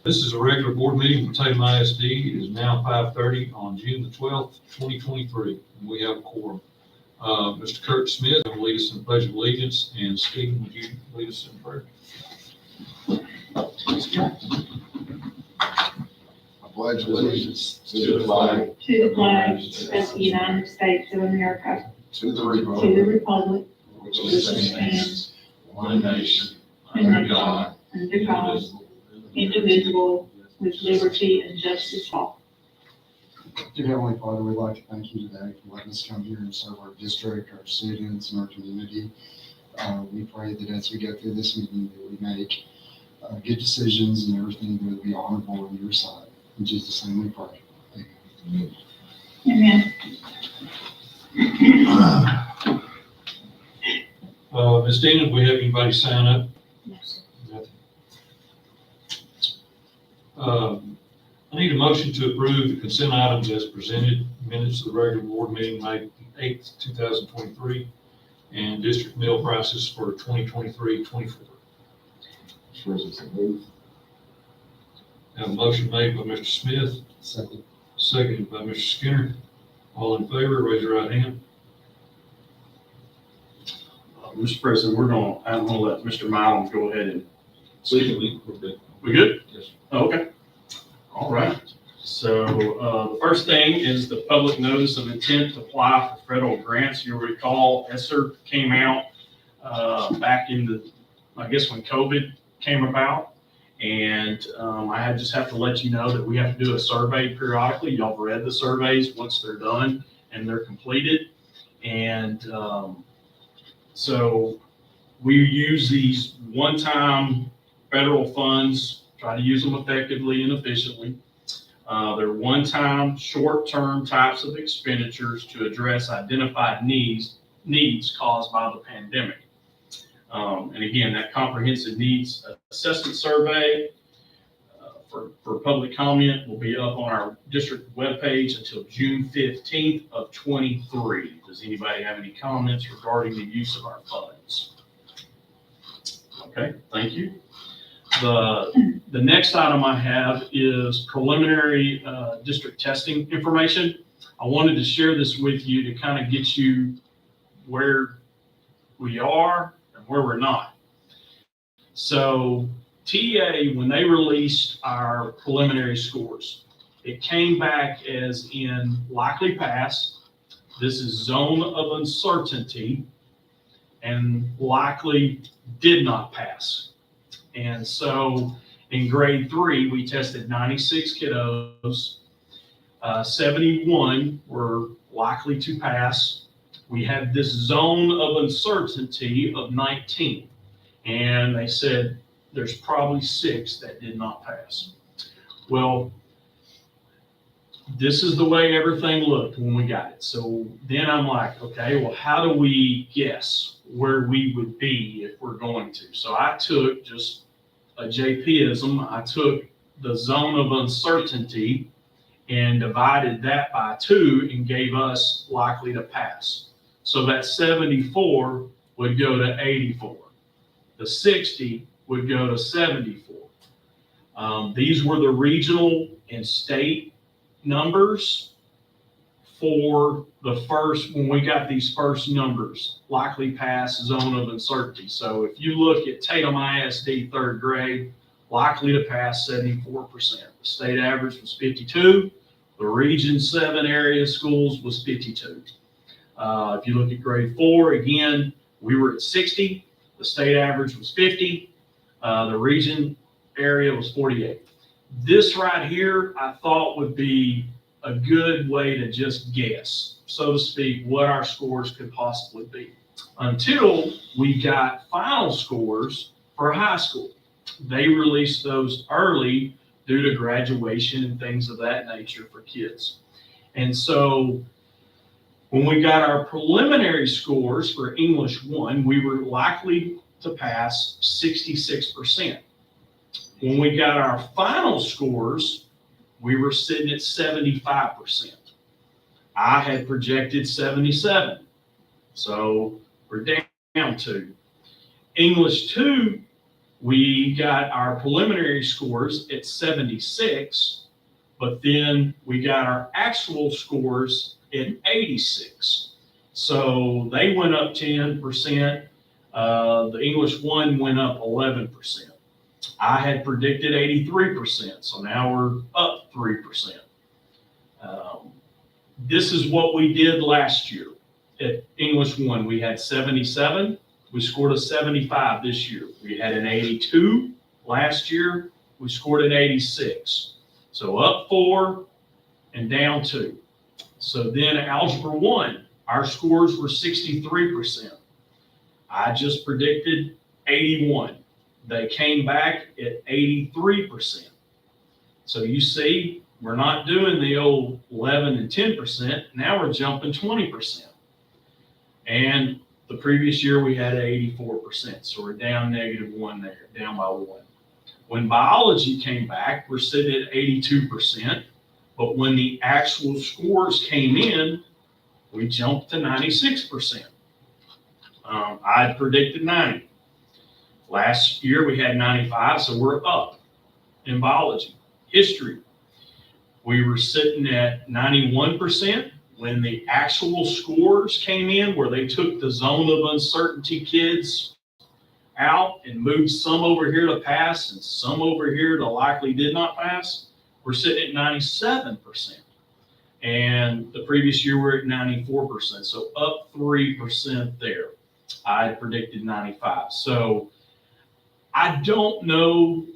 This is a regular board meeting of Tatum ISD. It is now 5:30 on June the 12th, 2023. And we have a quorum. Mr. Kurt Smith will lead us in the Pledge of Allegiance, and Stephen, would you lead us in prayer? I pledge allegiance to the flag of the United States of America, to the to the republic which stands one nation under God, under God, indivisible, with liberty and justice for all. Dear Heavenly Father, we'd like to thank you today for letting us come here and serve our district, our students, and our community. We pray that as we go through this meeting, that we make good decisions and everything that would be honorable on your side. In Jesus' name we pray. Amen. Ms. Dina, do we have anybody sign up? Yes. I need a motion to approve the consent items as presented, minutes of the regular board meeting, May 8th, 2023, and district meal prices for 2023-24. Have a motion made by Mr. Smith, Second. seconded by Mr. Skinner. All in favor, raise your right hand. Mr. President, I'm gonna let Mr. Milam go ahead and speak. We're good. We good? Yes. Okay. All right. So, the first thing is the public notice of intent to apply for federal grants. You'll recall ESSER came out, back in I guess when COVID came about. And, I just have to let you know that we have to do a survey periodically. Y'all have read the surveys once they're done and they're completed. And, so we use these one-time federal funds, try to use them effectively and efficiently. They're one-time, short-term types of expenditures to address identified needs caused by the pandemic. And again, that comprehensive needs assessment survey for public comment will be up on our district webpage until June 15th of 23. Does anybody have any comments regarding the use of our funds? Okay, thank you. The next item I have is preliminary district testing information. I wanted to share this with you to kind of get you where we are and where we're not. So TA, when they released our preliminary scores, it came back as in likely pass. This is zone of uncertainty, and likely did not pass. And so in grade 3, we tested 96 kiddos. 71 were likely to pass. We had this zone of uncertainty of 19. And they said there's probably 6 that did not pass. Well, this is the way everything looked when we got it. So then I'm like, okay, well, how do we guess where we would be if we're going to? So I took just a JPism. I took the zone of uncertainty and divided that by 2 and gave us likely to pass. So that 74 would go to 84. The 60 would go to 74. These were the regional and state numbers for the first, when we got these first numbers, likely pass, zone of uncertainty. So if you look at Tatum ISD 3rd grade, likely to pass 74%. The state average was 52. The region 7 area schools was 52. If you look at grade 4, again, we were at 60. The state average was 50. The region area was 48. This right here, I thought would be a good way to just guess, so to speak, what our scores could possibly be. Until we got final scores for high school. They released those early due to graduation and things of that nature for kids. And so when we got our preliminary scores for English 1, we were likely to pass 66%. When we got our final scores, we were sitting at 75%. I had projected 77. So we're down 2. English 2, We got our preliminary scores at 76, but then we got our actual scores at 86. So they went up 10%. The English 1 went up 11%. I had predicted 83%, so now we're up 3%. This is what we did last year. At English 1, we had 77. We scored a 75 this year. We had an 82 last year. We scored an 86. So up 4 and down 2. So then Algebra 1, our scores were 63%. I just predicted 81. They came back at 83%. So you see, we're not doing the old 11 and 10%. Now we're jumping 20%. And the previous year we had 84%. So we're down -1 there, down by 1. When biology came back, we're sitting at 82%. But when the actual scores came in, we jumped to 96%. I predicted 90. Last year we had 95, so we're up in biology. History, we were sitting at 91%. When the actual scores came in, where they took the zone of uncertainty kids out and moved some over here to pass and some over here to likely did not pass, we're sitting at 97%. And the previous year we're at 94%, so up 3% there. I predicted 95. So I don't know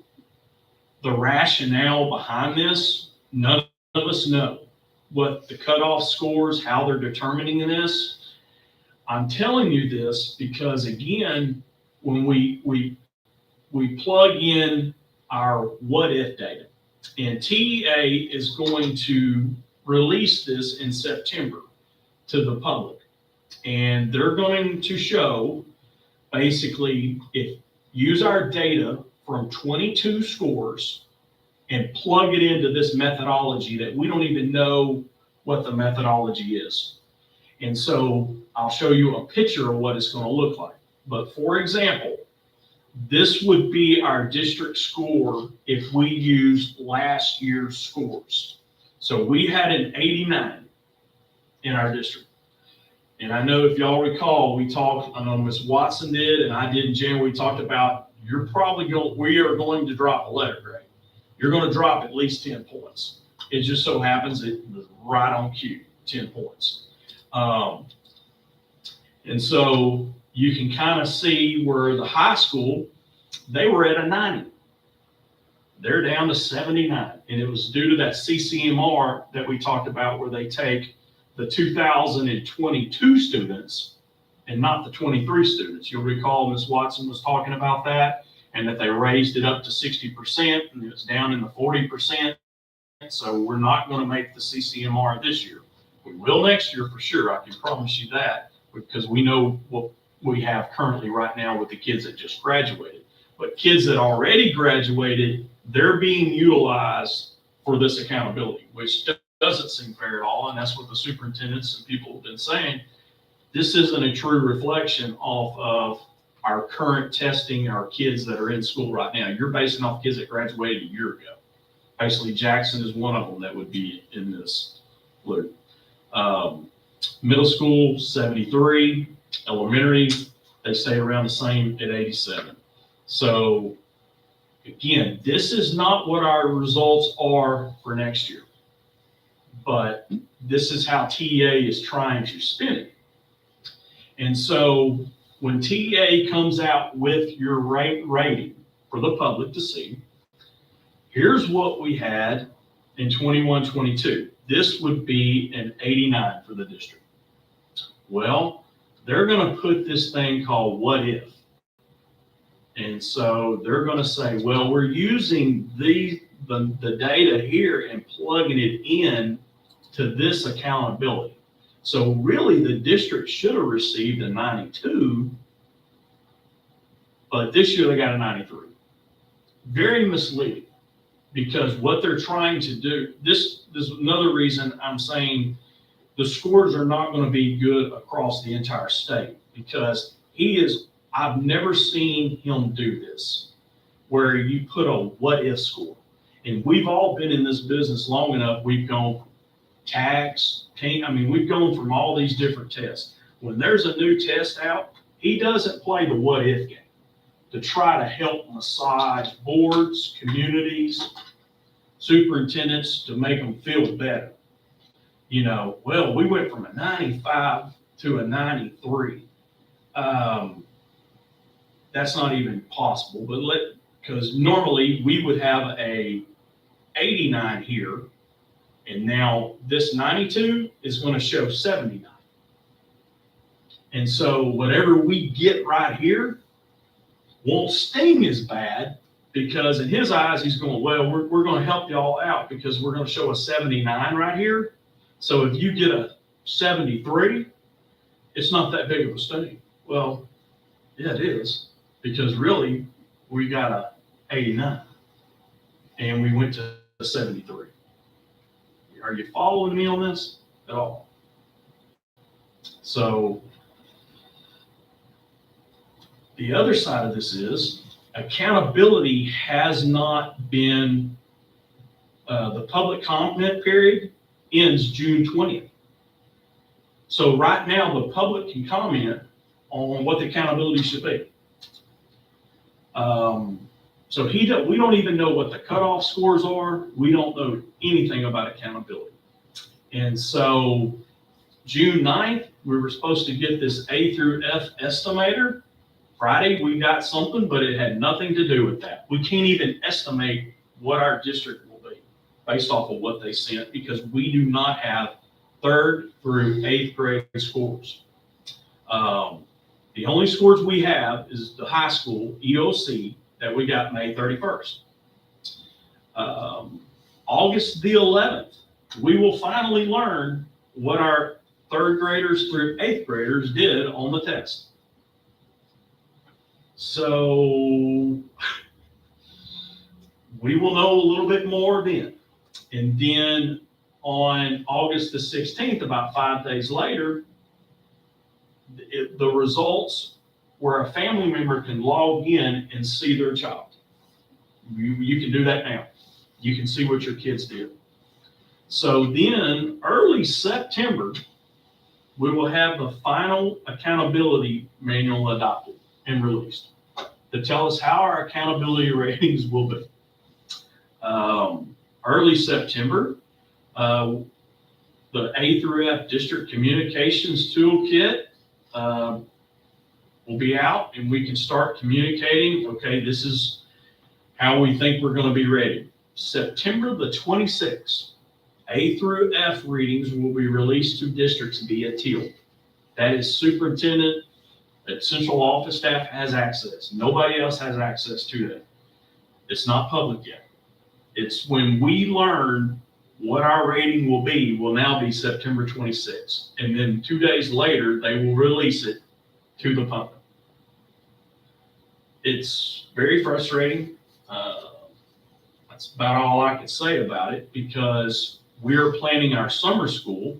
the rationale behind this. None of us know what the cutoff scores, how they're determining this. I'm telling you this because, again, when we plug in our what if data, and TEA is going to release this in September to the public, and they're going to show basically if use our data from 22 scores and plug it into this methodology that we don't even know what the methodology is. And so I'll show you a picture of what it's going to look like. But for example, this would be our district score if we used last year's scores. So we had an 89 in our district. And I know if y'all recall, we talked, I know Ms. Watson did, and I did in January, we talked about we are going to drop a letter grade. You're going to drop at least 10 points. It just so happens it was right on cue, 10 points. And so you can kind of see where the high school, they were at a 90. They're down to 79. And it was due to that CCMR that we talked about where they take the 2022 students and not the 23 students. You'll recall Ms. Watson was talking about that and that they raised it up to 60% and it was down in the 40%. So we're not going to make the CCMR this year. We will next year for sure. I can promise you that because we know what we have currently right now with the kids that just graduated. But kids that already graduated, they're being utilized for this accountability, which doesn't seem fair at all. And that's what the superintendents and people have been saying. This isn't a true reflection of our current testing, our kids that are in school right now. You're basing off kids that graduated a year ago. Basically, Jackson is one of them that would be in this loop. Middle school, 73. Elementary, they stay around the same at 87. So again, this is not what our results are for next year, but this is how TEA is trying to spin it. And so when TEA comes out with your rating for the public to see, here's what we had in 21-22. This would be an 89 for the district. Well, they're going to put this thing called what if. And so they're going to say, well, we're using the data here and plugging it in to this accountability. So really the district should have received a 92, but this year they got a 93. Very misleading because what they're trying to do, this is another reason I'm saying the scores are not going to be good across the entire state because I've never seen him do this. where you put a what if score. And we've all been in this business long enough. We've gone from tax, we've gone from all these different tests. When there's a new test out, he doesn't play the what if game to try to help massage boards, communities, superintendents to make them feel better. You know, well, we went from a 95 to a 93. That's not even possible, but because normally we would have a 89 here, and now this 92 is going to show 79. And so whatever we get right here won't sting as bad, because in his eyes, he's going, well, we're going to help y'all out because we're going to show a 79 right here. So if you get a 73, it's not that big of a sting. Well, yeah, it is, because really we got a 89 and we went to a 73. Are you following me on this at all? So the other side of this is accountability has not been, the public comment period ends June 20th. So right now, the public can comment on what the accountability should be. So we don't even know what the cutoff scores are. We don't know anything about accountability. And so June 9th, we were supposed to get this A through F estimator. Friday, we got something, but it had nothing to do with that. We can't even estimate what our district will be based off of what they sent, because we do not have 3rd through 8th grade scores. The only scores we have is the high school EOC that we got May 31st. August the 11th, we will finally learn what our 3rd graders through 8th graders did on the test. So we will know a little bit more then. And then on August the 16th, about 5 days later, the results where a family member can log in and see their child. You can do that now. You can see what your kids did. So then early September, we will have the final accountability manual adopted and released to tell us how our accountability ratings will be. Early September, the A through F district communications toolkit will be out, and we can start communicating, okay, this is how we think we're going to be ready. September the 26th, A through F readings will be released to districts via TEAL. That is superintendent, that central office staff has access. Nobody else has access to that. It's not public yet. It's when we learn what our rating will now be September 26th. And then 2 days later, they will release it to the public. It's very frustrating. That's about all I can say about it, because we're planning our summer school,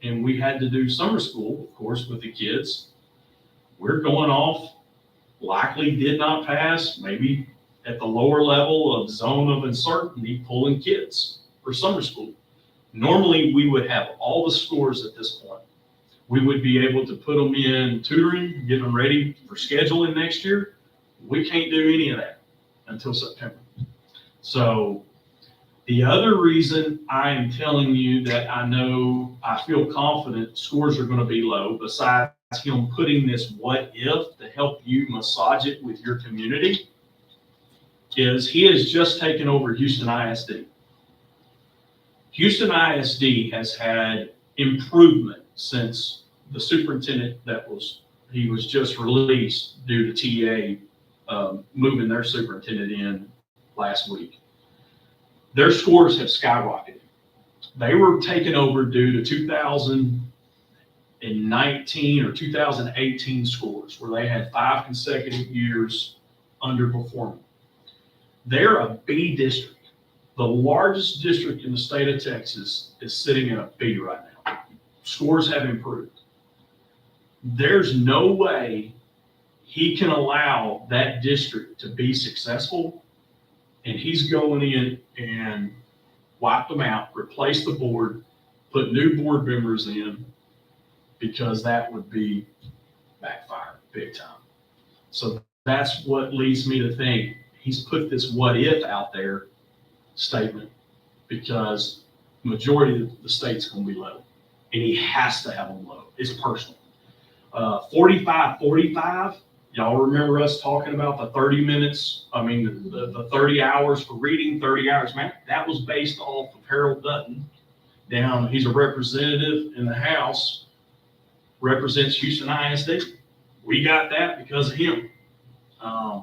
and we had to do summer school, of course, with the kids. We're going off, likely did not pass, maybe at the lower level of zone of uncertainty, pulling kids for summer school. Normally, we would have all the scores at this point. We would be able to put them in tutoring, get them ready for scheduling next year. We can't do any of that until September. So the other reason I am telling you that I feel confident scores are going to be low, besides him putting this what if to help you massage it with your community, is he has just taken over Houston ISD. Houston ISD has had improvement since the superintendent he was just released due to TA moving their superintendent in last week. Their scores have skyrocketed. They were taken over due to 2019 or 2018 scores, where they had 5 consecutive years underperforming. They're a B district. The largest district in the state of Texas is sitting in a B right now. Scores have improved. There's no way he can allow that district to be successful, and he's going in and wipe them out, replace the board, put new board members in, because that would be backfire big time. So that's what leads me to think he's put this what if out there statement, because majority of the state's going to be low, and he has to have them low. It's personal. 45, y'all remember us talking about the 30 minutes, the 30 hours for reading, 30 hours math? That was based off of Harold Dutton. Down, he's a representative in the House, represents Houston ISD. We got that because of him.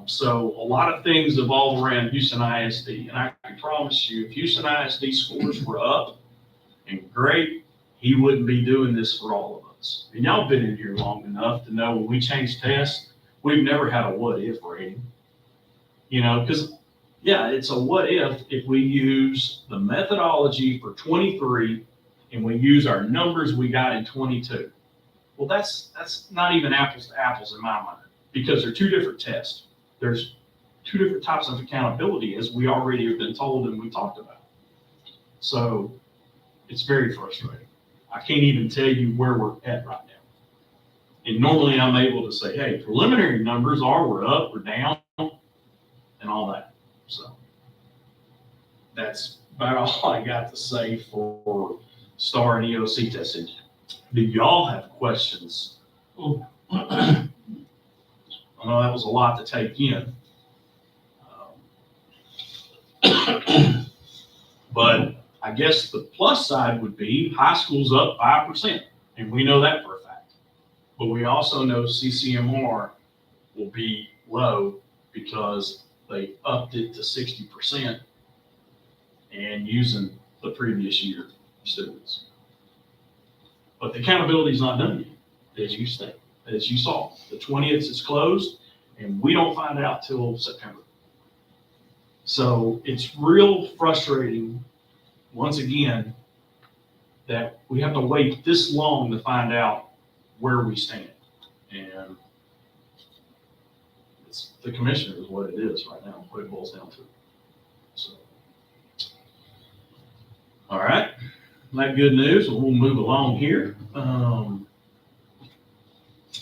So a lot of things evolve around Houston ISD, and I can promise you, if Houston ISD scores were up and great, he wouldn't be doing this for all of us. And y'all been in here long enough to know when we change tests, we've never had a what if rating. Because yeah, it's a what if we use the methodology for 23 and we use our numbers we got in 22. Well, that's not even apples to apples in my mind, because they're two different tests. There's two different types of accountability, as we already have been told and we talked about. So it's very frustrating. I can't even tell you where we're at right now. And normally I'm able to say, hey, preliminary numbers we're up, we're down, and all that. So that's about all I got to say for STAR and EOC testing. Do y'all have questions? I know that was a lot to take in. But I guess the plus side would be high school's up 5%, and we know that for a fact. But we also know CCMR will be low because they upped it to 60% and using the previous year students. But the accountability is not done yet, as you saw. The 20th is closed, and we don't find out till September. So it's real frustrating, once again, that we have to wait this long to find out where we stand. And it's the commissioner is what it is right now, what it boils down to. So, all right, that good news. We'll move along here.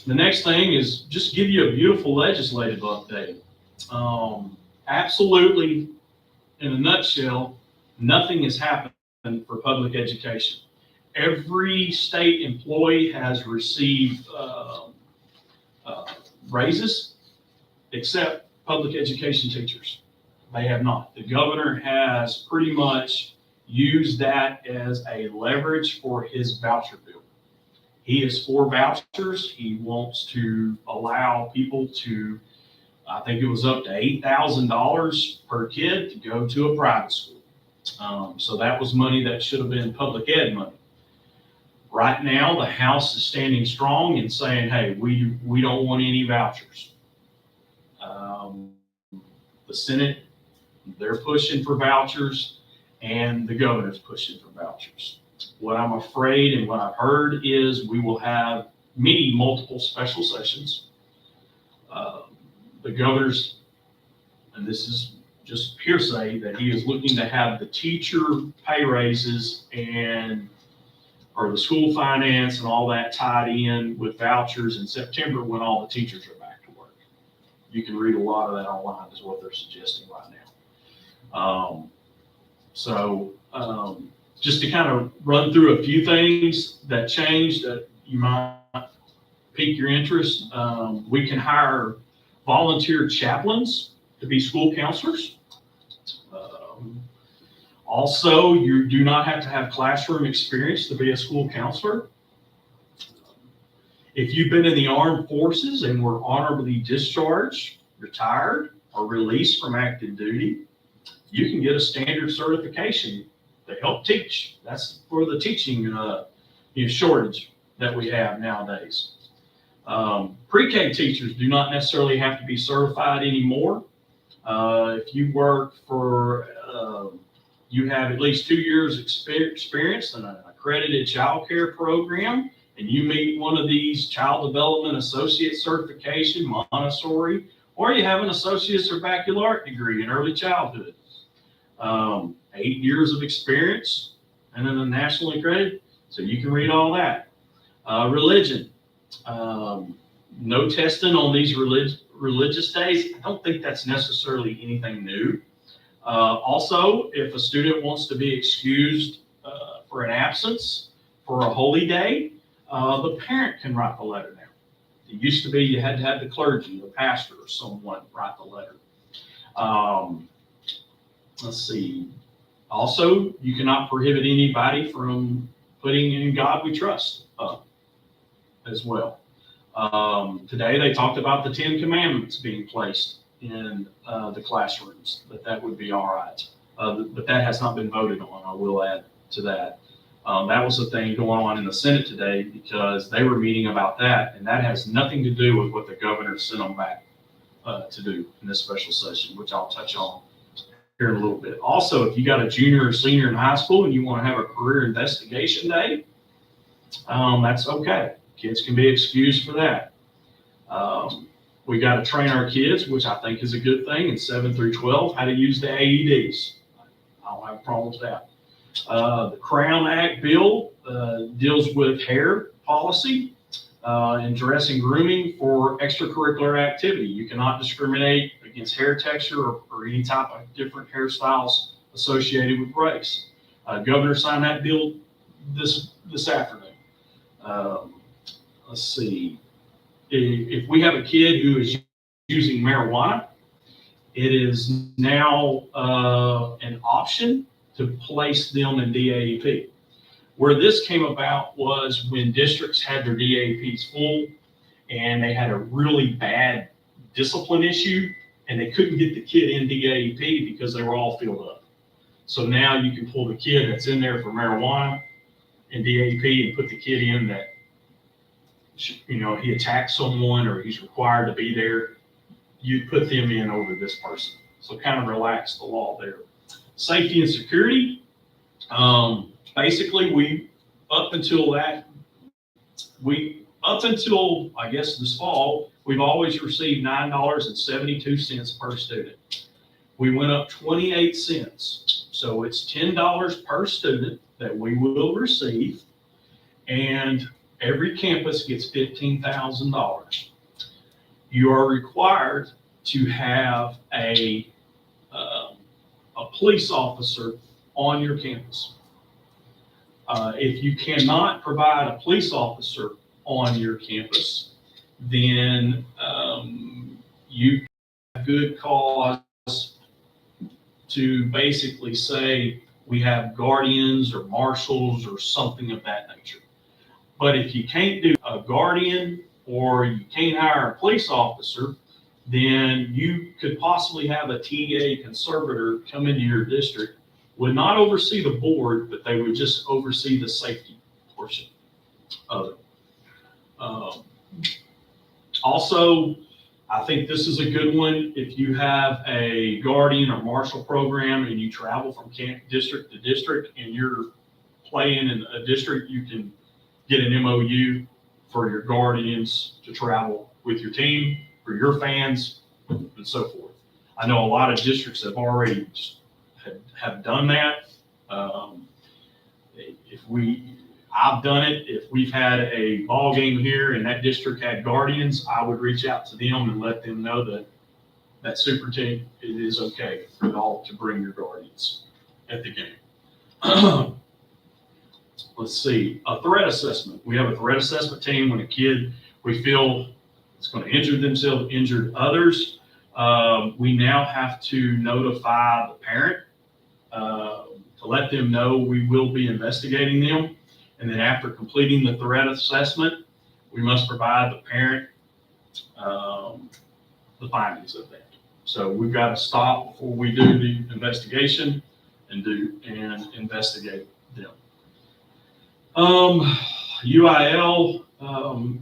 The next thing is just give you a beautiful legislative update. Absolutely, in a nutshell, nothing has happened for public education. Every state employee has received raises, except public education teachers. They have not. The governor has pretty much used that as a leverage for his voucher bill. He is for vouchers. He wants to allow people to, I think it was up to $8,000 per kid to go to a private school. So that was money that should have been public ed money. Right now, the House is standing strong and saying, hey, we don't want any vouchers. The Senate, they're pushing for vouchers, and the governor's pushing for vouchers. What I'm afraid and what I've heard is we will have multiple special sessions. The governor's, and this is just hearsay, that he is looking to have the teacher pay raises or the school finance and all that tied in with vouchers in September when all the teachers are back to work. You can read a lot of that online is what they're suggesting right now. Just to kind of run through a few things that changed that you might pique your interest. We can hire volunteer chaplains to be school counselors. Also, you do not have to have classroom experience to be a school counselor. If you've been in the armed forces and were honorably discharged, retired, or released from active duty, you can get a standard certification to help teach. That's for the teaching shortage that we have nowadays. Pre-K teachers do not necessarily have to be certified anymore. If you work for, you have at least 2 years experience in an accredited child care program, and you meet one of these child development associate certification, Montessori, or you have an associate's or baccalaureate degree in early childhood, 8 years of experience, and then a nationally accredited, so you can read all that. Religion, no testing on these religious days. I don't think that's necessarily anything new. Also, if a student wants to be excused for an absence for a holy day, the parent can write the letter now. It used to be you had to have the clergy, the pastor, or someone write the letter. Let's see. Also, you cannot prohibit anybody from putting "In God We Trust" up as well. Today, they talked about the 10 Commandments being placed in the classrooms, that would be all right. But that has not been voted on, I will add to that. That was the thing going on in the Senate today because they were meeting about that, and that has nothing to do with what the governor sent them back to do in this special session, which I'll touch on here in a little bit. Also, if you got a junior or senior in high school and you want to have a career investigation day, that's okay. Kids can be excused for that. We got to train our kids, which I think is a good thing, in 7 through 12, how to use the AEDs. I don't have a problem with that. The Crown Act bill deals with hair policy and dress and grooming for extracurricular activity. You cannot discriminate against hair texture or any type of different hairstyles associated with race. Governor signed that bill this afternoon. Let's see. If we have a kid who is using marijuana, it is now an option to place them in DAEP. Where this came about was when districts had their DAEPs full and they had a really bad discipline issue and they couldn't get the kid in DAEP because they were all filled up. So now you can pull the kid that's in there for marijuana in DAEP and put the kid in that, you know, he attacked someone or he's required to be there. You put them in over this person. So kind of relax the law there. Safety and security. Basically, up until I guess this fall, we've always received $9.72 per student. We went up 28 cents. So it's $10 per student that we will receive. And every campus gets $15,000. You are required to have a police officer on your campus. If you cannot provide a police officer on your campus, then you have good cause to basically say we have guardians or marshals or something of that nature. But if you can't do a guardian or you can't hire a police officer, then you could possibly have a TA conservator come into your district, would not oversee the board, but they would just oversee the safety portion of it. Also, I think this is a good one. If you have a guardian or marshal program and you travel from district to district and you're playing in a district, you can get an MOU for your guardians to travel with your team, for your fans, and so forth. I know a lot of districts have already have done that. I've done it. If we've had a ball game here and that district had guardians, I would reach out to them and let them know that super team, it is okay for y'all to bring your guardians at the game. Let's see, a threat assessment. We have a threat assessment team when a kid we feel is going to injure themselves, injured others. We now have to notify the parent to let them know we will be investigating them. And then after completing the threat assessment, we must provide the parent the findings of that. So we've got to stop before we do the investigation and investigate them. UIL,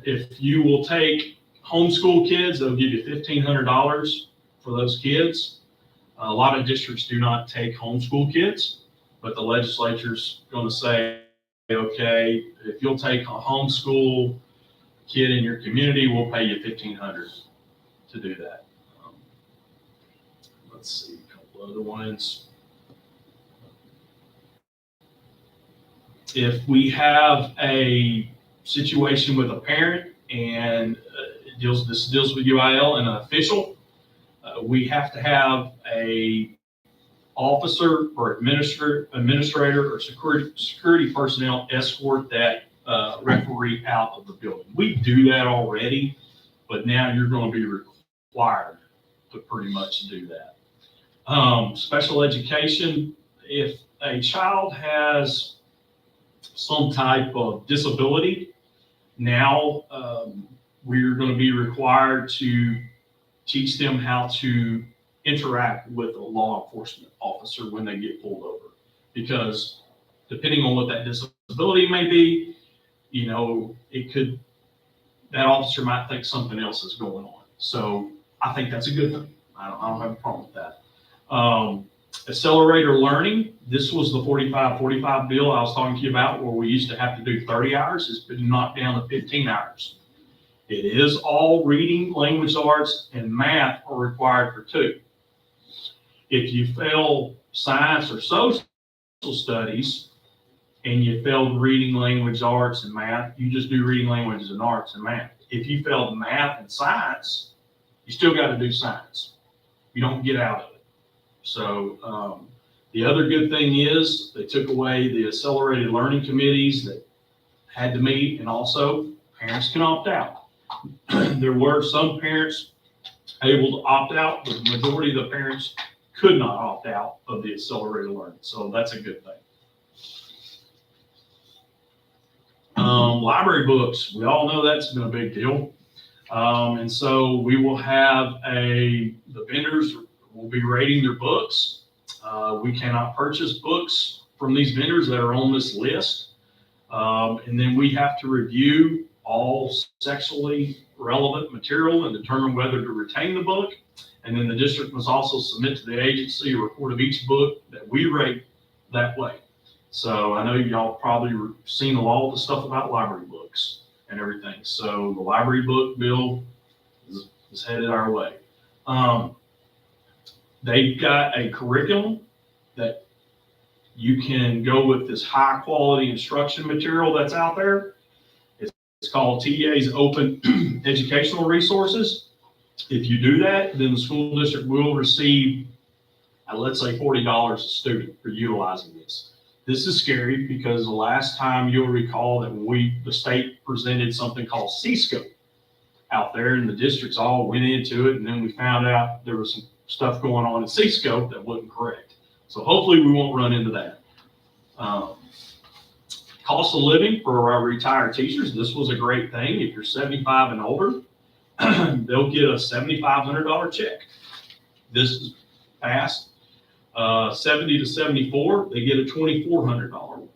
if you will take homeschool kids, they'll give you $1,500 for those kids. A lot of districts do not take homeschool kids, but the legislature's going to say okay, if you'll take a homeschool kid in your community, we'll pay you $1,500 to do that. Let's see, a couple other ones. If we have a situation with a parent and this deals with UIL and an official, we have to have a officer or administrator or security personnel escort that referee out of the building. We do that already, but now you're going to be required to pretty much do that. Special education, if a child has some type of disability, now we're going to be required to teach them how to interact with a law enforcement officer when they get pulled over. Because depending on what that disability may be, you know, that officer might think something else is going on. So I think that's a good thing. I don't have a problem with that. Accelerator learning, this was the 45-45 bill I was talking to you about, where we used to have to do 30 hours. It's been knocked down to 15 hours. It is all reading, language arts, and math are required for 2. If you fail science or social studies and you failed reading, language arts, and math, you just do reading, languages, and arts and math. If you failed math and science, you still got to do science. You don't get out of it. So the other good thing is they took away the accelerated learning committees that had to meet, and also parents can opt out. There were some parents able to opt out, but the majority of the parents could not opt out of the accelerated learning. So that's a good thing. Library books, we all know that's been a big deal. And so we will have the vendors will be rating their books. We cannot purchase books from these vendors that are on this list. And then we have to review all sexually relevant material and determine whether to retain the book. And then the district must also submit to the agency a report of each book that we rate that way. So I know y'all probably seen all the stuff about library books and everything. So the library book bill is headed our way. They've got a curriculum that you can go with this high quality instruction material that's out there. It's called TEA's Open Educational Resources. If you do that, then the school district will receive, let's say $40 a student for utilizing this. This is scary because the last time you'll recall that when the state presented something called C-Scope out there, and the districts all went into it, and then we found out there was some stuff going on in C-Scope that wasn't correct. So hopefully we won't run into that. Cost of living for our retired teachers, this was a great thing. If you're 75 and older, they'll get a $7,500 check. This is passed. 70 to 74, they get a $2,400 one.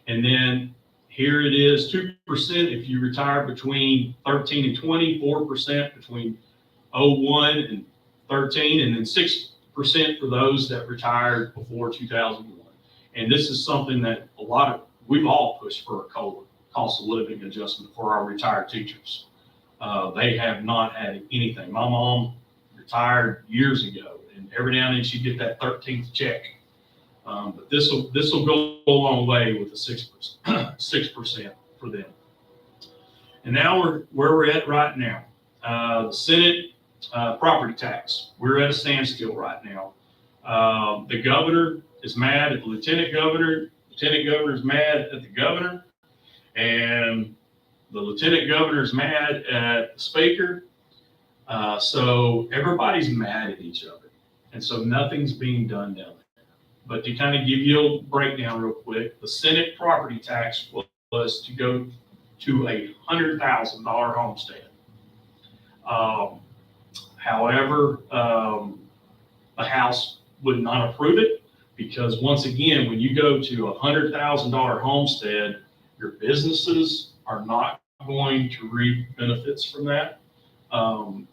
And then here it is, 2% if you retire between 13 and 20, 4% between 01 and 13, and then 6% for those that retired before 2001. And this is something that we've all pushed for a COLA, cost of living adjustment for our retired teachers. They have not had anything. My mom retired years ago, and every now and then she'd get that 13th check. But this will go a long way with the 6% for them. And now where we're at right now. The Senate property tax. We're at a standstill right now. The governor is mad at the lieutenant governor. Lieutenant governor is mad at the governor, and the lieutenant governor is mad at the speaker. So everybody's mad at each other, and so nothing's being done down there. But to kind of give you a breakdown real quick, the Senate property tax was to go to a $100,000 homestead. However, the House would not approve it because, once again, when you go to a $100,000 homestead, your businesses are not going to reap benefits from that.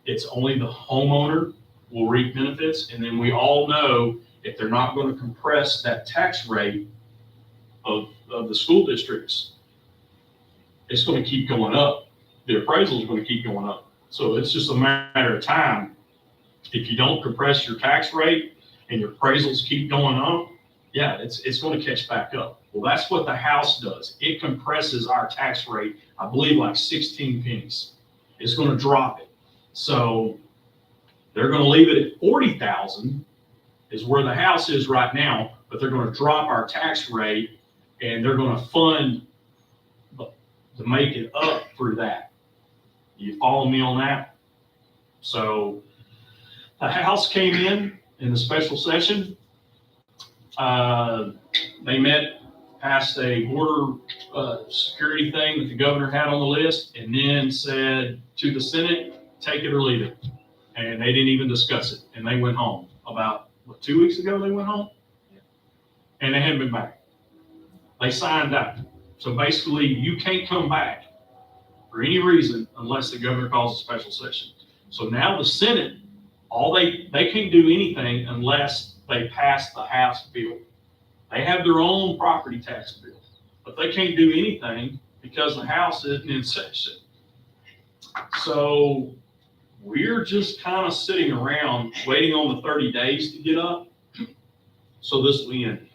It's only the homeowner will reap benefits. And then we all know if they're not going to compress that tax rate of the school districts, it's gonna keep going up. The appraisal is gonna keep going up. So it's just a matter of time. If you don't compress your tax rate and your appraisals keep going up, yeah, it's gonna catch back up. Well, that's what the House does. It compresses our tax rate, I believe like 16 pennies. It's gonna drop it. So they're gonna leave it at 40,000 is where the House is right now, but they're gonna drop our tax rate and they're gonna fund to make it up for that. You follow me on that? So the House came in the special session. They met, passed a border security thing that the governor had on the list, and then said to the Senate, take it or leave it. And they didn't even discuss it, and they went home. About, 2 weeks ago they went home? And they haven't been back. They signed out. So basically, you can't come back for any reason unless the governor calls a special session. So now the Senate, they can't do anything unless they pass the House bill. They have their own property tax bill, but they can't do anything because the House isn't in session. So we're just kind of sitting around waiting on the 30 days to get up. So this will end.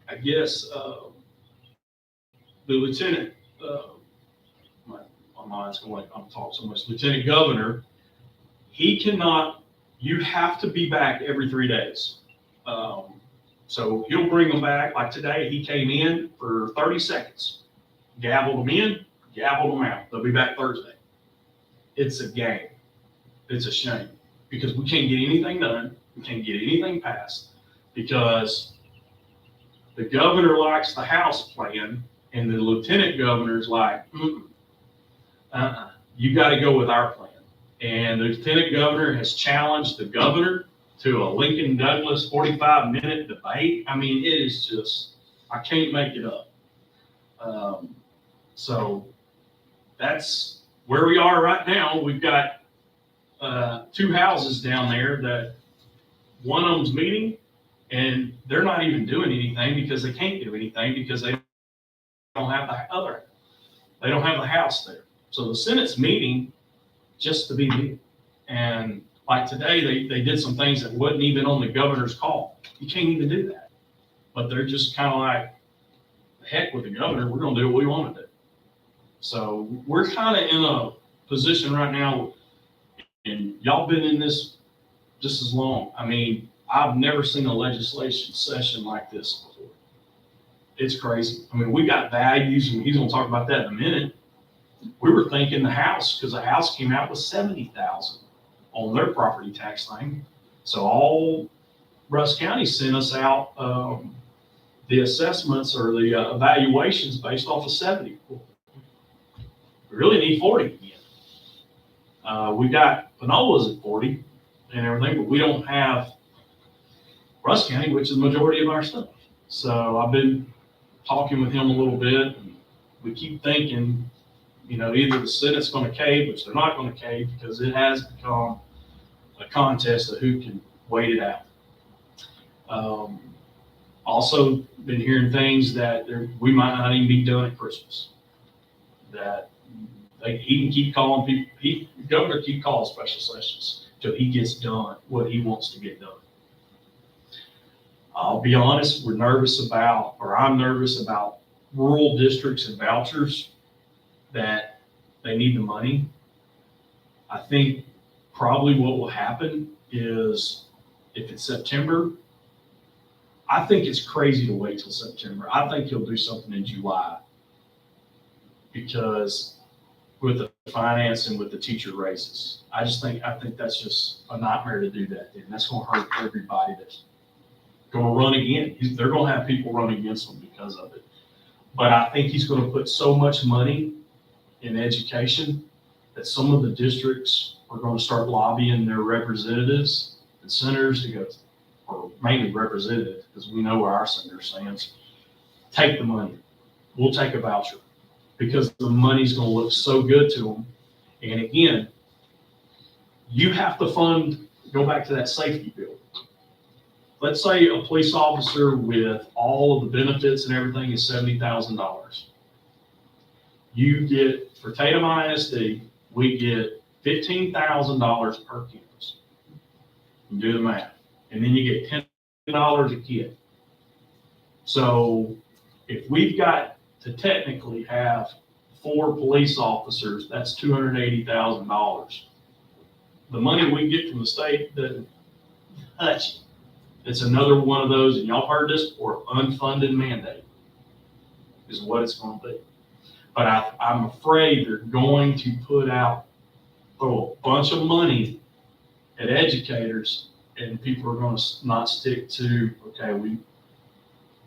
I guess the lieutenant, my mind's going like I'm talking so much. Lieutenant governor, he cannot. You have to be back every 3 days. So he'll bring them back. Like today, he came in for 30 seconds, gavelled them in, gavelled them out. They'll be back Thursday. It's a game. It's a shame because we can't get anything done. We can't get anything passed because the governor likes the House plan and the lieutenant governor's like, you got to go with our plan. And the lieutenant governor has challenged the governor to a Lincoln Douglas 45-minute debate. I mean, it is just, I can't make it up. So that's where we are right now. We've got 2 houses down there that one of them's meeting and they're not even doing anything because they can't do anything because they don't have they don't have the House there. So the Senate's meeting just to be meeting. And like today, they did some things that wasn't even on the governor's call. You can't even do that. But they're just kind of like, heck with the governor, we're going to do what we want to do. So we're kind of in a position right now, and y'all been in this just as long. I mean, I've never seen a legislation session like this before. It's crazy. I mean, we got values, and he's going to talk about that in a minute. We were thinking the House, because the House came out with 70,000 on their property tax thing. So all Russ County sent us out the assessments or the evaluations based off of 70. We really need 40 again. We got Pinola's at 40 and everything, but we don't have Russ County, which is the majority of our stuff. So I've been talking with him a little bit, and we keep thinking, either the Senate's going to cave, which they're not going to cave because it has become a contest of who can wait it out. Also been hearing things that we might not even be done at Christmas. That he can keep calling people, the governor keep calling special sessions till he gets done what he wants to get done. I'll be honest, I'm nervous about rural districts and vouchers that they need the money. I think probably what will happen is if it's September, I think it's crazy to wait till September. I think he'll do something in July because with the finance and with the teacher raises, I think that's just a nightmare to do that. And that's going to hurt everybody that's going to run again. They're going to have people run against them because of it. But I think he's going to put so much money in education that some of the districts are going to start lobbying their representatives and senators to go, or mainly representatives, because we know where our senator stands, take the money. We'll take a voucher because the money's going to look so good to them. And again, you have to fund, go back to that safety bill. let's say a police officer with all of the benefits and everything is $70,000. You get, for Tatum ISD, we get $15,000 per campus. You do the math. And then you get $10 a kid. So if we've got to technically have 4 police officers, that's $280,000. The money we get from the state doesn't touch it. It's another one of those, and y'all heard this before, unfunded mandate is what it's going to be. But I'm afraid they're going to throw a bunch of money at educators, and people are going to not stick to, okay,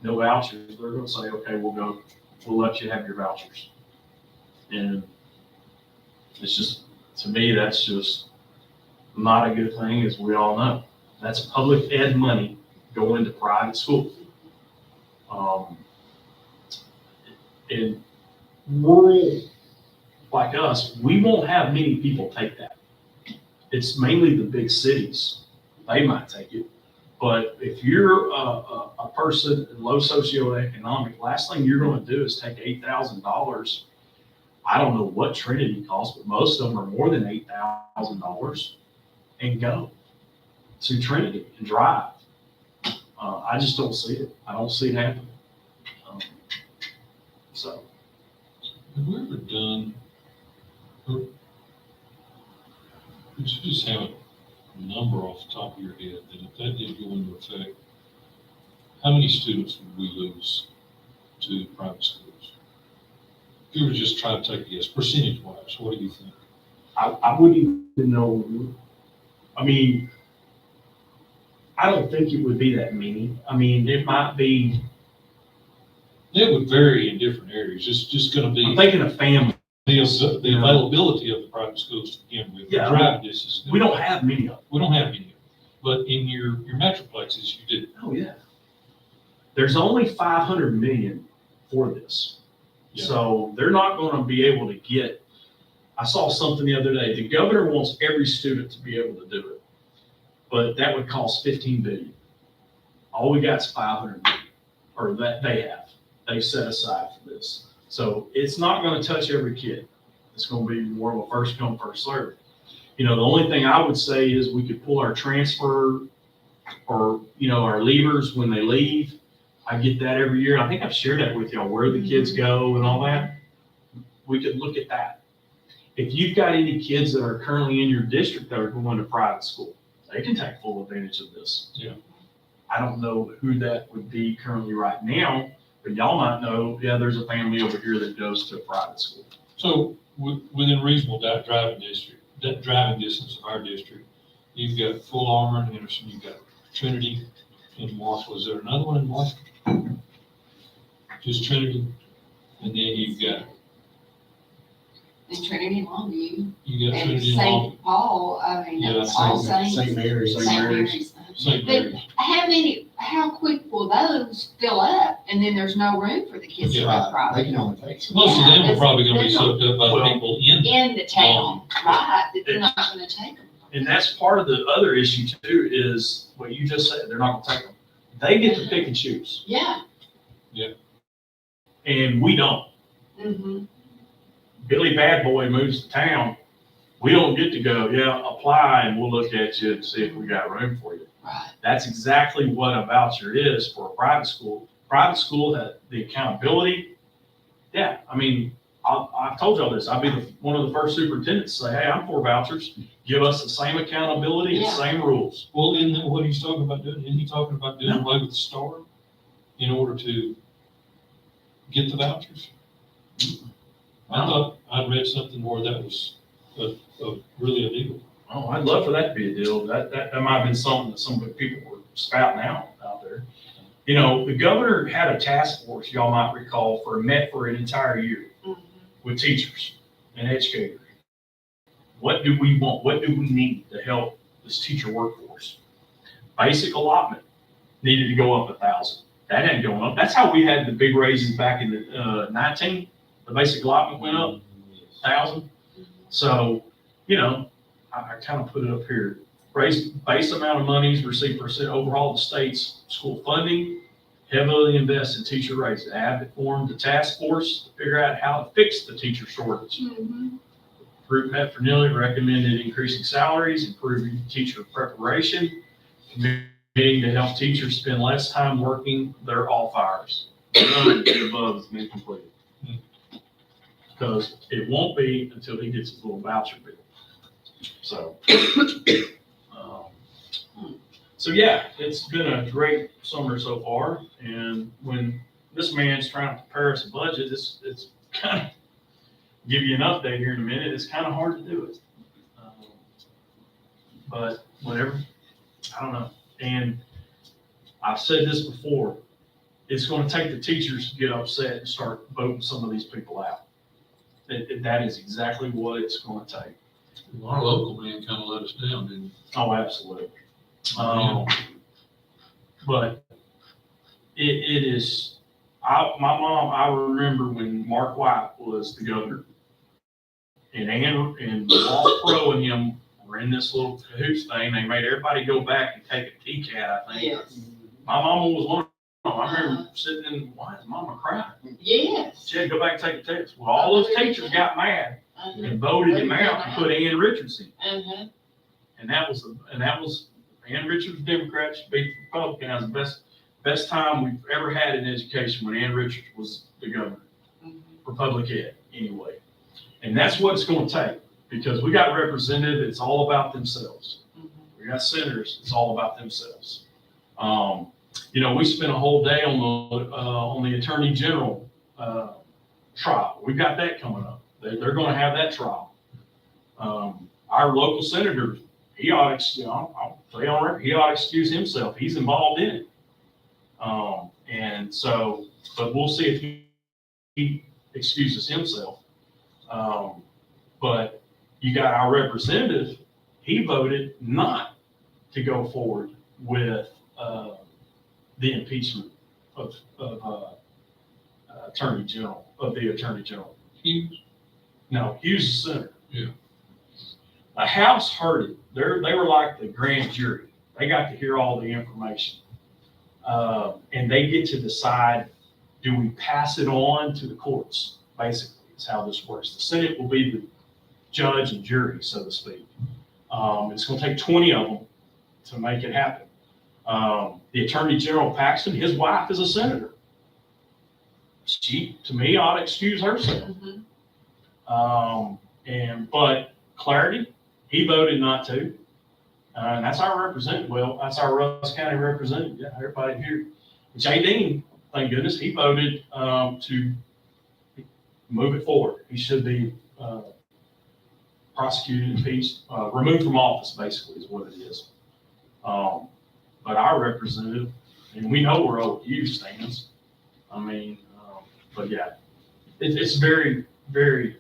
no vouchers. They're going to say, okay, we'll let you have your vouchers. And it's just, to me, that's just not a good thing, as we all know. That's public ed money going to private schools. In rural like us, we won't have many people take that. It's mainly the big cities. They might take it. But if you're a person in low socioeconomic, last thing you're going to do is take $8,000. I don't know what Trinity costs, but most of them are more than $8,000, and go to Trinity and drive. I just don't see it. I don't see it happening. So. Have we ever done, or could you just have a number off the top of your head that if that did go into effect, how many students would we lose to private schools? If you were just trying to take a guess, percentage wise, what do you think? I wouldn't even know. I mean, I don't think it would be that many. I mean, it might be. It would vary in different areas. It's just going to be I'm thinking of family. the availability of the private schools to begin with. Yeah, The drive distance. We don't have many of them. We don't have any of them. But in your metroplexes, you do. Oh, yeah. There's only 500 million for this. Yeah. So they're not going to be able to get, I saw something the other day. The governor wants every student to be able to do it, but that would cost 15 billion. All we got is 500 million, or that they set aside for this. So it's not going to touch every kid. It's going to be more of a first come, first serve. You know, the only thing I would say is we could pull our transfer or, our leavers when they leave. I get that every year. I think I've shared that with y'all, where the kids go and all that. We could look at that. If you've got any kids that are currently in your district that are going to private school, they can take full advantage of this. Yeah. I don't know who that would be currently right now, but y'all might know, there's a family over here that goes to a private school. So within reasonable driving distance of our district, you've got Full Armor in Henderson, you've got Trinity in Marshall. Is there another one in Marshall? Just Trinity, and then you've got And Trinity and Longview, you got and Trinity and Long, St. Paul, I mean, Yeah, that's all St. Saints. Mary's. St. Mary's. St. But Mary's. how quick will those fill up? And then there's no room for the kids to Yeah. go Right, they private. can only take some. Most of them are that's- probably going to be that's soaked up by Well, people in. In the town, right, that they're not gonna take them. And that's part of the other issue too, is what you just said, they're not gonna take them. They get to pick and choose, Yeah. and we don't. Mm-hmm. Billy Bad Boy moves to town, we don't get to go, apply, and we'll look at you and see if we got room for you. Right. That's exactly what a voucher is for a private school. Private school has the accountability. Yeah, I mean, I've told y'all this. I'll be one of the first superintendents to say, hey, I'm for vouchers. Give us the same accountability and Yeah. same rules. Well, isn't what he's talking about doing? Isn't he talking about doing away with the STAR in order to get the vouchers? I thought I'd read something where that was really a deal. Oh, I'd love for that to be a deal. That might have been something that some people were spouting out there. The governor had a task force, y'all might recall, met for an entire year with teachers and educators. What do we want? What do we need to help this teacher workforce? Basic allotment needed to go up 1,000. That hadn't gone up. That's how we had the big raises back in the 19. The basic allotment went up 1,000. So, I kind of put it up here. Raise base amount of monies received for overhaul the state's school funding, heavily invest in teacher raises. Abbott formed a task force to figure out how to fix the teacher shortage. Group met for nearly recommended increasing salaries, improving teacher preparation, committing to help teachers spend less time working their off hours. None of the above has been completed. Because it won't be until he gets his little voucher bill. So, so yeah, it's been a great summer so far. And when this man's trying to prepare us a budget, it's kind of, give you an update here in a minute, it's kind of hard to do it. But whatever, I don't know. And I've said this before, it's going to take the teachers to get upset and start voting some of these people out. That is exactly what it's going to take. Our local man kind of let us down, didn't he? Oh, absolutely. Yeah. But it is, my mom, I remember when Mark White was the governor and Boss Pro and him were in this little cahoots thing. They made everybody go back and take a TCAT, I think. Yes. My mama was one of them. I remember sitting in, why is mama crying? Yes. She had to go back and take a test. Well, all those teachers got mad and voted him out and put Ann Richards in. And that was Ann Richards, Democrat, she beat the Republican. That was the best time we've ever had in education when Ann Richards was the governor for public ed, anyway. And that's what it's going to take, because we got representatives, it's all about themselves. We got senators, it's all about themselves. You know, we spent a whole day on the Attorney General trial. We've got that coming up. They're going to have that trial. Our local senator, he ought to, I'll tell you on record, he ought to excuse himself. He's involved in it. And so, but we'll see if he excuses himself. But you got our representative, he voted not to go forward with the impeachment of Attorney General, of the Attorney General. Hughes? No, Hughes is senator. Yeah. The House heard it. They were like the grand jury. They got to hear all the information. And they get to decide, do we pass it on to the courts? Basically, is how this works. The Senate will be the judge and jury, so to speak. It's going to take 20 of them to make it happen. The Attorney General Paxton, his wife is a senator. She, to me, ought to excuse herself. But Clarity, he voted not to. And that's our representative. Well, that's our Russ County representative. Yeah, everybody here. Jay Dean, thank goodness, he voted to move it forward. He should be prosecuted, impeached, removed from office, basically, is what it is. But our representative, and we know where OU stands. I mean, but yeah, it's very, very,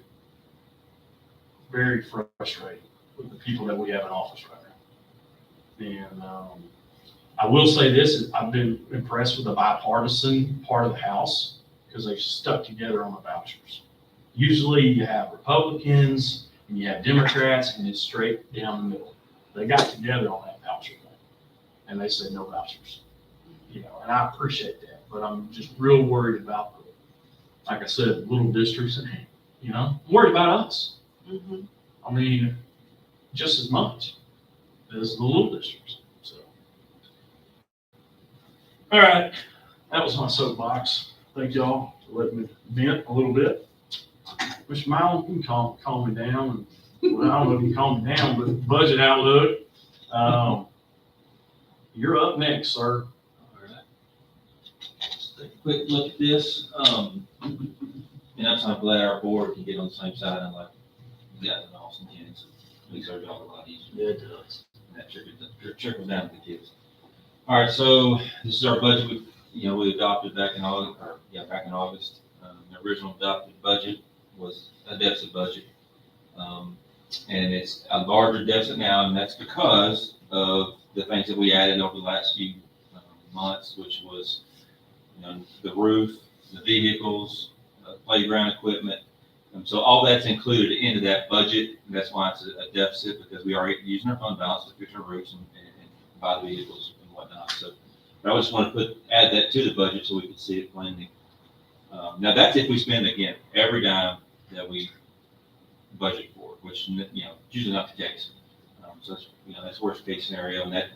very frustrating with the people that we have in office right now. And I will say this, I've been impressed with the bipartisan part of the House because they've stuck together on the vouchers. Usually you have Republicans and you have Democrats and it's straight down the middle. They got together on that voucher thing and they said no vouchers. You know, and I appreciate that, but I'm just real worried about, like I said, little districts and, you know, I'm worried about us. I mean, just as much as the little districts. So, all right, that was my soapbox. Thank y'all for letting me vent a little bit. Mr. Milam, you can calm me down. Well, I don't know if you can calm me down, but budget outlook. You're up next, sir. All right. Let's take a quick look at this. And I'm glad our board can get on the same side and like, you got an awesome kid. So it makes our job a lot easier. Yeah, it does. And that trickles down to the kids. All right, so this is our budget. We adopted back in August. The original adopted budget was a deficit budget. And it's a larger deficit now, and that's because of the things that we added over the last few months, which was, the roof, the vehicles, playground equipment, So all that's included into that budget, and that's why it's a deficit, because we are using our fund balance to fix our roofs and buy the vehicles and whatnot. So, but I just want to add that to the budget so we can see it plainly. Now that's if we spend, again, every dime that we budget for, which, usually not the case. So that's, that's worst case scenario, and that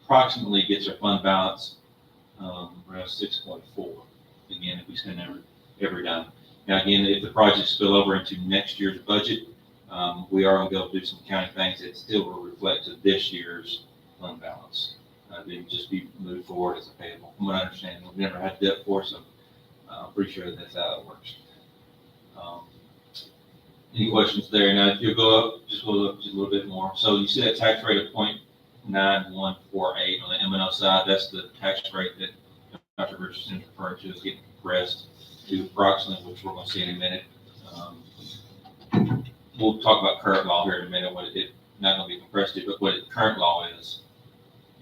approximately gets our fund balance, around 6.4. Again, if we spend every dime. Now, again, if the projects spill over into next year's budget, we are going to be able to do some accounting things that still will reflect to this year's fund balance. Then just be moved forward as a payable. From what I understand, we've never had debt before, so I'm pretty sure that's how it works. Any questions there? Now, if you go up just a little bit more. So you see that tax rate of 0.9148 on the M&O side. That's the tax rate that Dr. Richardson is referring to as getting compressed to approximately, which we're going to see in a minute. We'll talk about current law here in a minute, what it not going to be compressed to, but what current law is,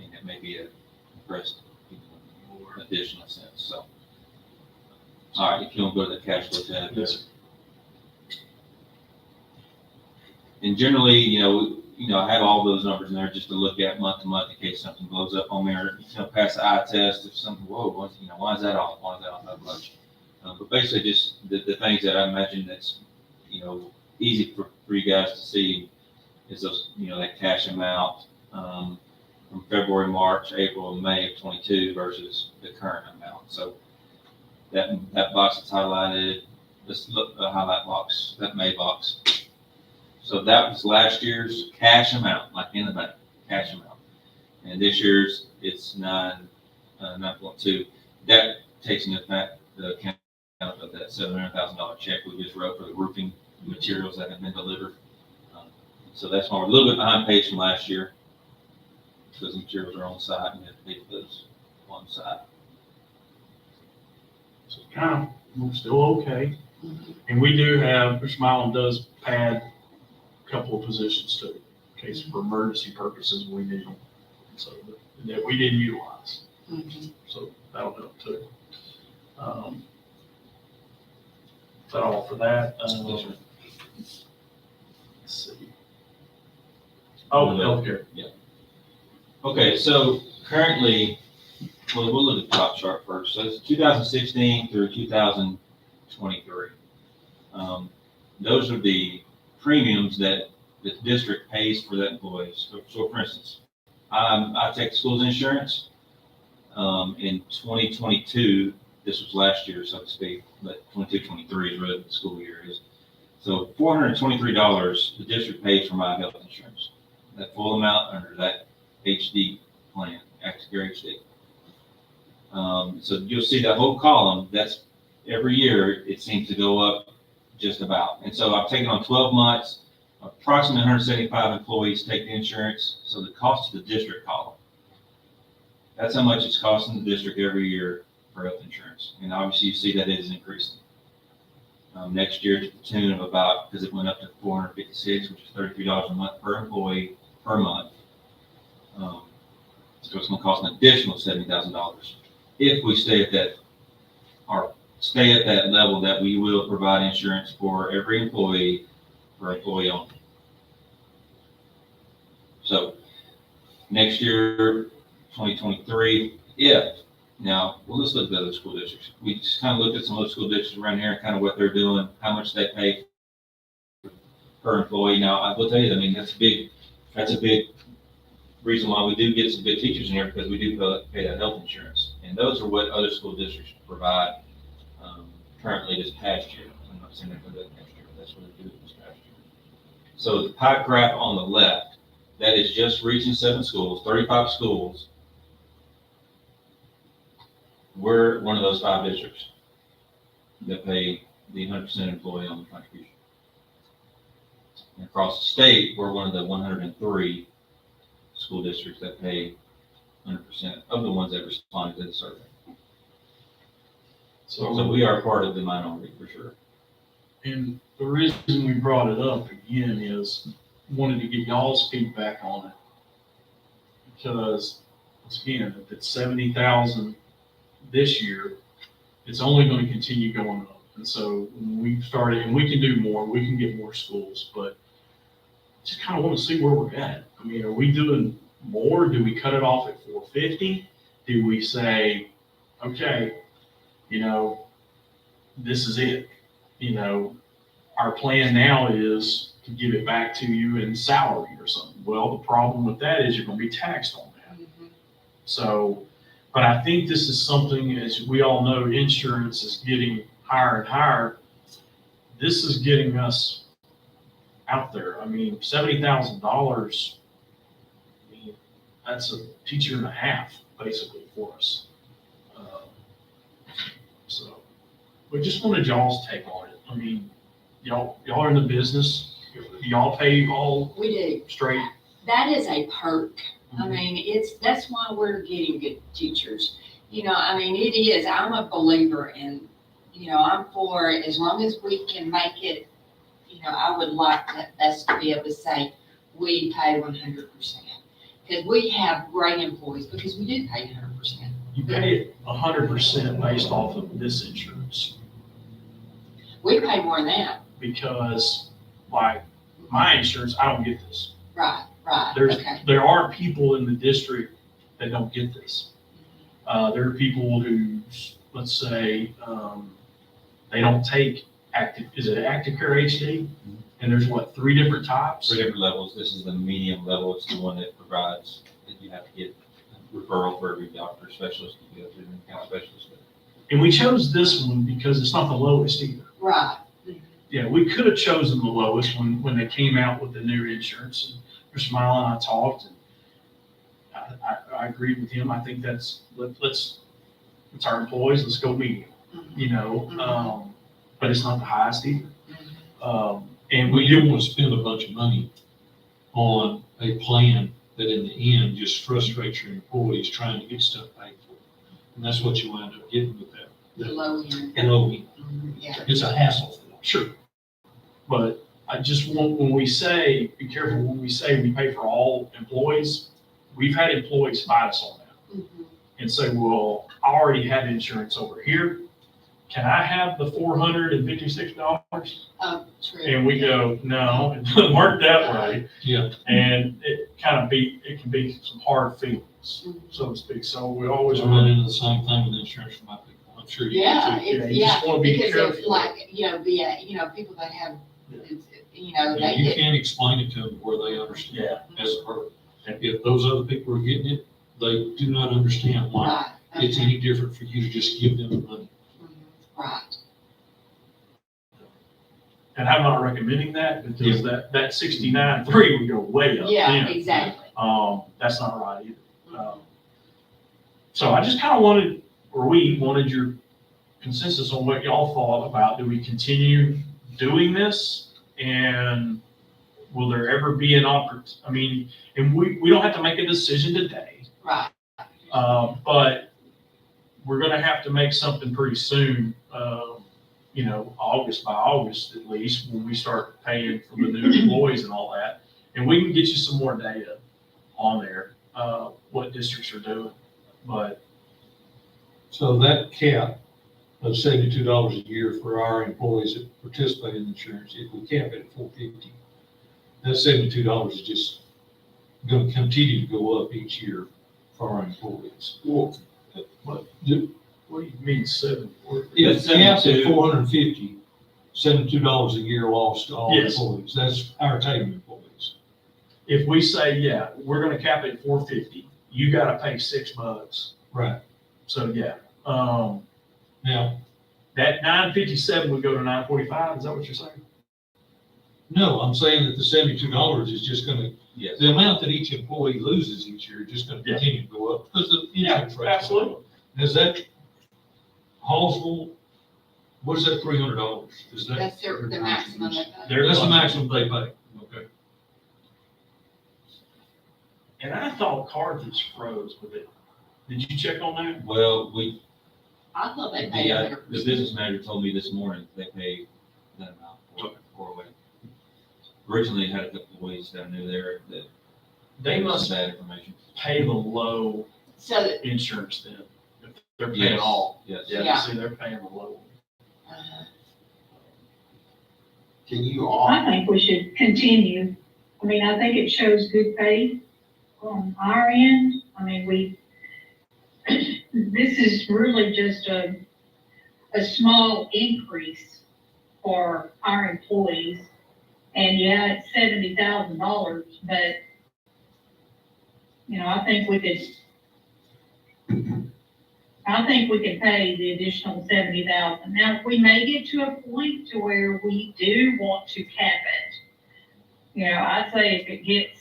and it may be a compressed additional sense. So, all right, if you want to go to the cash flow tab. Yes. And generally, I have all those numbers in there just to look at month to month in case something blows up on me or, pass the eye test. If something, why is that off? Why is that off that much? But basically just the things that I imagine that's, easy for you guys to see is those, that cash amount, from February, March, April, and May of 22 versus the current amount. So that box that's highlighted, let's look the highlight box, that May box. So that was last year's cash amount, like in the bank, cash amount. And this year's, it's 9.2. That takes into account the account of that $700,000 check we just wrote for the roofing materials that have been delivered. So that's why we're a little bit behind pace from last year, because the materials are on site and we have to pay for those on site. So kind of, we're still okay. And we do have, Mr. Milam does pad a couple of positions too, in case for emergency purposes we need them. So that we didn't utilize. So that'll help too. Is that all for that? Yes, sir. Let's see. Oh, healthcare. Okay, so currently, we'll look at the top chart first. So it's 2016 through 2023. Those are the premiums that the district pays for that employee. So for instance, I take the school's insurance. In 2022, this was last year, so to speak, but 22-23 is really what the school year is. So $423 the district pays for my health insurance. That full amount under that HD plan, Active HD. So you'll see that whole column, that's every year, it seems to go up just about. And so I've taken on 12 months, approximately 175 employees take the insurance. So the cost to the district column, that's how much it's costing the district every year for health insurance. And obviously you see that it is increasing. Next year to the tune of about, because it went up to $456, which is $33 a month per employee per month. So it's going to cost an additional $70,000 if we stay at that, or stay at that level that we will provide insurance for every employee per employee only. So next year, 2023, now, well, let's look at the other school districts. We just kind of looked at some other school districts around here and kind of what they're doing, how much they pay per employee. Now, I will tell you, I mean, that's a big reason why we do get some good teachers in here, because we do pay that health insurance. And those are what other school districts provide currently this past year. I'm not saying that for the next year, but that's what they do this past year. So the pie graph on the left, that is just Region 7 schools, 35 schools. We're one of those 5 districts that pay the 100% employee-only contribution. And across the state, we're one of the 103 school districts that pay 100% of the ones that responded to the survey. So we are part of the minority for sure. And the reason we brought it up again is wanted to get y'all's feedback on it. Because, again, if it's 70,000 this year, it's only going to continue going up. And so when we started, and we can do more, we can get more schools, but just kind of want to see where we're at. I mean, are we doing more? Do we cut it off at 450? Do we say, okay, this is it? Our plan now is to give it back to you in salary or something. Well, the problem with that is you're going to be taxed on that. So, but I think this is something, as we all know, insurance is getting higher and higher. This is getting us out there. I mean, $70,000, that's a teacher and a half, basically, for us. So, we just wanted y'all's take on it. I mean, y'all are in the business. Y'all pay all We do. straight. That is a perk. I mean, that's why we're getting good teachers. I mean, it is, I'm a believer in, I'm for, as long as we can make it, I would like us to be able to say, we pay 100%. Because we have great employees, because we do pay 100%. You pay it 100% based off of this insurance. We pay more than that. Because like my insurance, I don't get this. Right, okay. There are people in the district that don't get this. There are people who, let's say, they don't take is it Active Care HD? And there's what, 3 different types? 3 different levels. This is the medium level. It's the one that provides that you have to get a referral for every doctor specialist you go to, and account specialist. And we chose this one because it's not the lowest either. Right. Yeah, we could have chosen the lowest when they came out with the new insurance. And Mr. Mile and I talked, and I agreed with him. I think it's our employees, let's go medium, but it's not the highest either. And We didn't want to spend a bunch of money on a plan that in the end just frustrates your employees trying to get stuff paid for. And that's what you wind up getting with that. The low end. And low end. Yeah. It's a hassle for them. Sure. But I just want, when we say, be careful, when we say we pay for all employees, we've had employees fight us on that and say, well, I already have insurance over here. Can I have the $456? True. And we go, no, it doesn't work that way. Yeah. And it can be some hard feelings, so to speak. So we always I run into the same thing with insurance for my people. I'm sure you do Yeah, too. You just wanna be because careful. it's like, people that have, And they you get, can't explain it to them where they understand Yeah. as a person. If those other people are getting it, they do not understand why right. it's okay, any different for you to just give them the money. Right. And I'm not recommending that because that 69.3 would go way up. Yeah, then. exactly. That's not right either. So I just kind of we wanted your consensus on what y'all thought about, do we continue doing this? And will there ever be an and we don't have to make a decision today, Right. but we're gonna have to make something pretty soon, by August at least, when we start paying for the new employees and all that. And we can get you some more data on there, what districts are doing, but So that cap of $72 a year for our employees that participate in insurance, if we cap it at $450, that $72 is just going to continue to go up each year for our employees. what do you mean 7? If That's capped at 72. $450, $72 a year lost to all Yes. employees. That's our Tatum employees. If we say, yeah, we're gonna cap it at 450, you gotta pay $6. Right. So, yeah, Now, that 957 would go to 945, is that what you're saying? no, I'm saying that the $72 is just going to, Yes. the amount that each employee loses each year is just going to Yeah. continue to go up because the insurance rate. Absolutely. Is that Hallsville, what is that, $300? Is that? That's the maximum. That's the maximum they pay. Okay. And I thought Carthage froze with it. Did you check on that? Well, I thought they paid the 100%. business manager told me this morning they pay that amount for away. Originally, had a couple of ways down there that They gave us must bad information. pay the low So, insurance then, if they're paying Yes. all. Yes. Yeah, Yeah. see, they're paying the low. uh, Can you I think we should continue. I mean, I think it shows good faith on our end. I mean, this is really just a small increase for our employees. And yeah, it's $70,000, but, I think we can pay the additional 70,000. Now, if we may get to a point to where we do want to cap it, I'd say if it gets,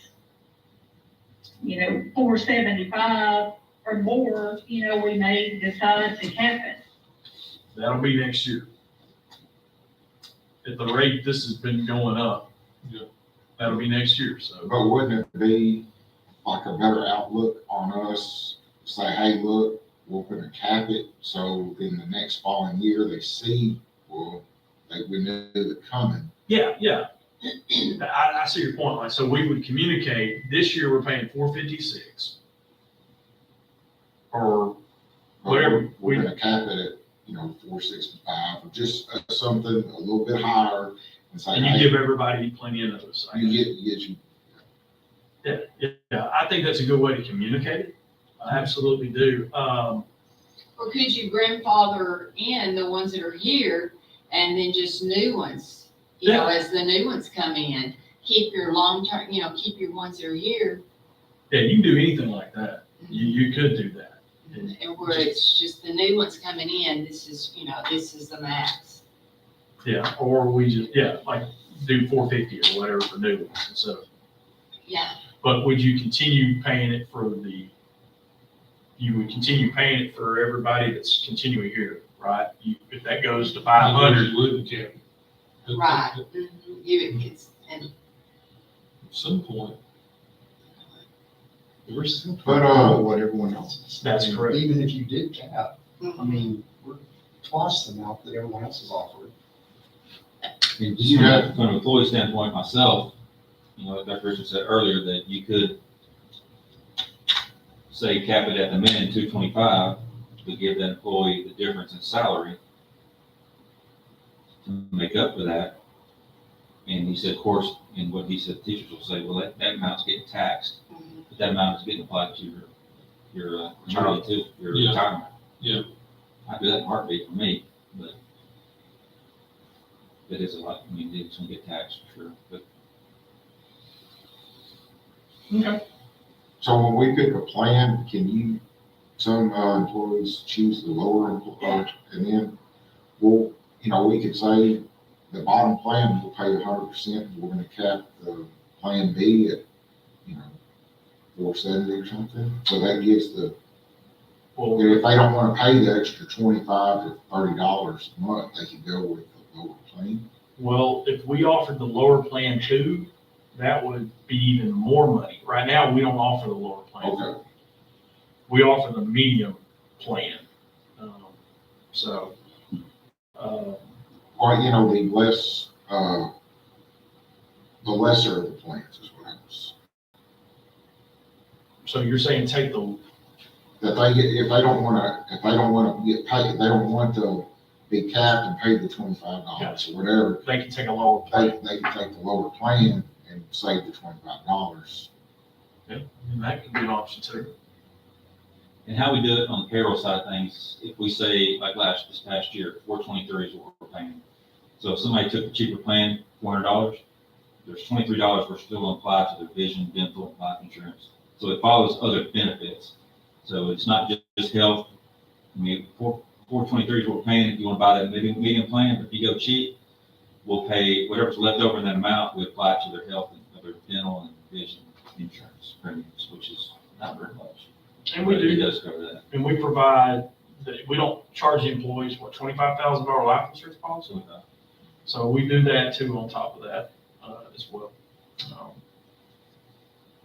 475 or more, we may decide to cap it. That'll be next year. At the rate this has been going up. Yeah. That'll be next year, so. But wouldn't it be like a better outlook on us? Say, hey, look, we're gonna cap it, so in the next following year, they see, well, we knew it coming. Yeah. I see your point, like, so we would communicate, this year we're paying 456. Or But whatever, We're gonna cap it at, 465, or just something a little bit higher, and say, and you hey, give everybody plenty of notice. you get. Yeah, I think that's a good way to communicate it. I absolutely do. Or could you grandfather in the ones that are here and then just new ones? As the new ones come in, keep your long-term, keep your ones that are here. Yeah, you can do anything like that. You could do that. And where it's just the new ones coming in, this is the max. Yeah, or we just, like do 450 or whatever for new ones. So, Yeah, but would you continue paying it you would continue paying it for everybody that's continuing here, right? If that goes to 500, You wouldn't cap it. right. And At some point. But, What everyone else is. That's correct. Even if you did cap, I mhm. mean, we're twice the amount that everyone else is offering. And just from an employee standpoint myself, like Dr. Richard said earlier, that you could say cap it at the minimum 225, to give that employee the difference in salary to make up for that. And he said, of course, and what he said, teachers will say, well, that amount's getting taxed, Mhm. but that amount is getting applied to your annuity too, your Yeah. retirement. Yeah. I'd do that in a heartbeat for me, but it is a lot, it's gonna get taxed for sure, but So when we pick a plan, some employees choose the lower employer, and then we could say the bottom plan will pay 100%, we're gonna cap the plan B at, 470 or something. So that gives well, if they don't wanna pay the extra $25 to $30 a month, they could go with the lower plan. Well, if we offered the lower plan too, that would be even more money. Right now, we don't offer the lower plan. Okay. We offer the medium plan. Or, the lesser of the plans is what I was. So you're saying take That if they don't wanna get paid, they don't want to be capped and paid the $25 or whatever, they can take a lower they plan. can take the lower plan and save the $25. And that could be an option too. And how we do it on the payroll side of things, if we say, like this past year, 423 is what we're paying. So if somebody took the cheaper plan, $400, there's $23 we're still gonna apply to their vision, dental, and life insurance. So it follows other benefits. So it's not just health. 423 is what we're paying if you wanna buy that medium plan, but if you go cheap, we'll pay whatever's left over in that amount, we apply it to their health and their dental and vision insurance premiums, which is not very much. And we But it do, does cover that. and we provide, we don't charge the employees, $25,000 life insurance policy? So, So we do that too on top of that, as well.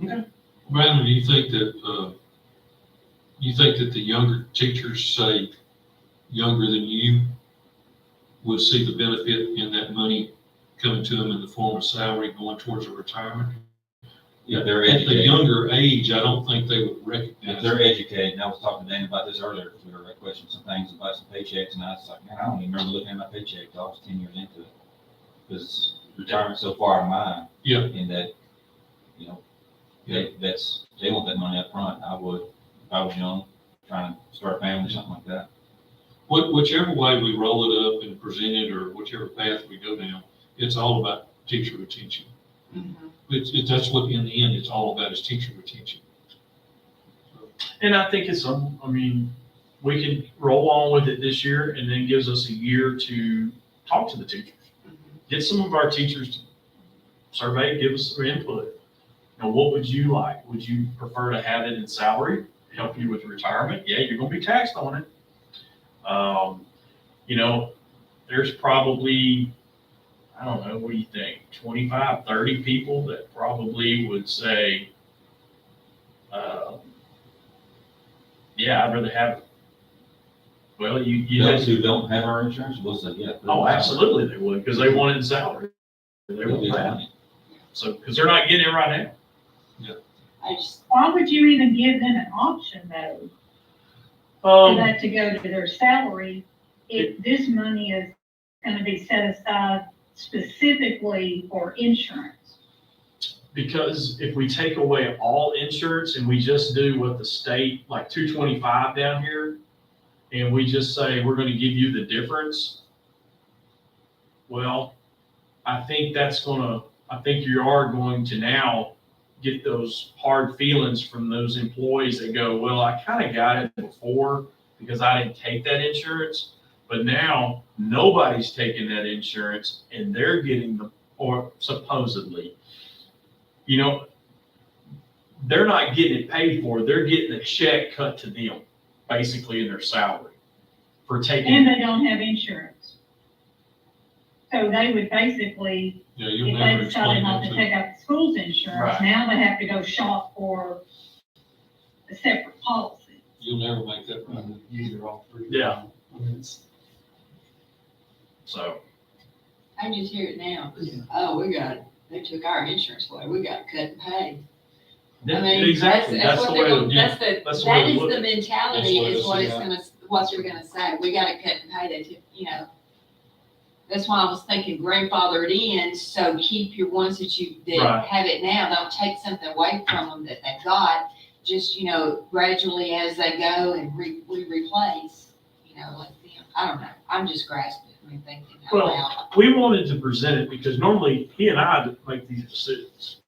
Okay. Brandon, do you think that the younger teachers, say, younger than you, would see the benefit in that money coming to them in the form of salary going towards a retirement? Yeah, they're At the educated. younger age, I don't think they would If recognize. they're educated, and I was talking to Dan about this earlier, because we were questioning some things about some paychecks, and I was like, man, I don't even remember looking at my paycheck till I was 10 years into it. Because retirement so far in mind. Yeah. In that, you know, they want that money up front. I would, if I was young, trying to start a family, something like that. Whichever way we roll it up and present it, or whichever path we go down, it's all about teacher retention. That's what, in the end, it's all about, is teacher retention. And I think it's, I mean, we can roll on with it this year and then gives us a year to talk to the teachers. Get some of our teachers to survey, give us their input. Now, what would you like? Would you prefer to have it in salary, help you with retirement? Yeah, you're gonna be taxed on it. You know, there's probably, I don't know, what do you think, 25, 30 people that probably would say, yeah, I'd rather have it. Well, you Those who don't have our insurance, will say, yeah. put it Oh, in salary. absolutely they would, because they want it in salary. They It'll be want that. money. So, because they're not getting it right now. I just, Why would you even give them an option though, for Um, that to go to their salary, if this money is gonna be set aside specifically for insurance? because if we take away all insurance and we just do what the state, like 225 down here, and we just say, we're gonna give you the difference, well, I think you are going to now get those hard feelings from those employees that go, well, I kind of got it before because I didn't take that insurance, but now nobody's taking that insurance and they're getting or supposedly, you know, they're not getting it paid for, they're getting a check cut to them, basically in their salary for And taking. they don't have insurance. So they would basically, Yeah, you'll if never they explain decided not that to to take out the school's insurance, Right. now they have to go shop for a separate policy. You'll never make that right. You either all three. Yeah. I mean, it's- So, I just hear it now. Yeah. Oh, they took our insurance away. We got cut and paid. I yeah, mean, exactly, that's what the they're way, gonna- yeah, that's that's the the, way that to is look the at it. mentality That's is what what it it's is, gonna, what you're gonna say. We got to cut and pay. They took, you know. That's why I was thinking grandfather it in, so keep your ones that Right. have it now. Don't take something away from them that they've got. Just, you know, gradually as they go and we replace, you know, like them. I don't know. I'm just grasping, thinking out Well, loud. we wanted to present it because normally he and I make these decisions.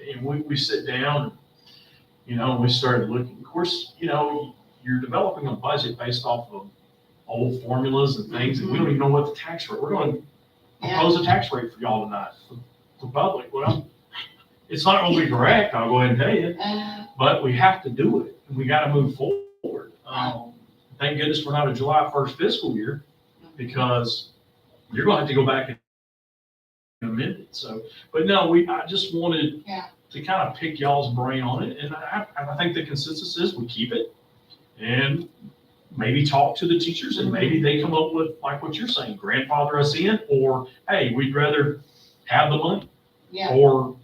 And we sit down and, you know, we started looking, of course, you know, you're developing a budget based off of old formulas and things, and we don't even know what the tax rate, we're going to propose a tax rate for y'all tonight, for public. Well, it's not going to be correct, I'll go ahead and tell you, but we have to do it, and we got to move forward. Thank goodness we're not a July 1st fiscal year, because you're going to have to go back and amend it. So, but no, I just wanted Yeah. to kind of pick y'all's brain on it, and I think the consensus is we keep it, and maybe talk to the teachers, and maybe they come up with, like what you're saying, grandfather us in, or, hey, we'd rather have the money, Yeah. or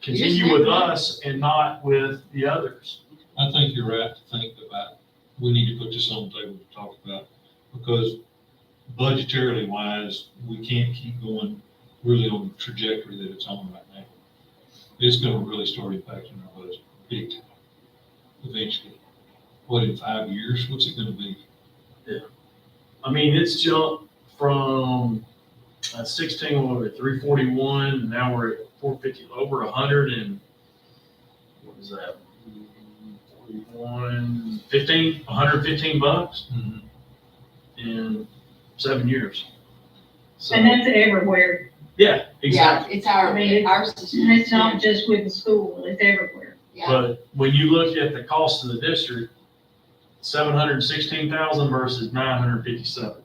continue never with know. us and not with the others. I think you're right to think about, we need to put this on the table to talk about, because budgetarily wise, we can't keep going really on the trajectory that it's on right now. It's gonna really start impacting our budget big time, eventually. What, in 5 years, what's it gonna be? I mean, it's jumped from 16, what were we, 341, and now we're at 450, over 100 and, what is that? 41, 15, 115 bucks in 7 years. So, And that's everywhere. yeah, exactly. Yeah, it's our, I mean, ours is. It's not just with the school, it's everywhere. Yeah, But when you look at the cost of the district, 716,000 versus 957.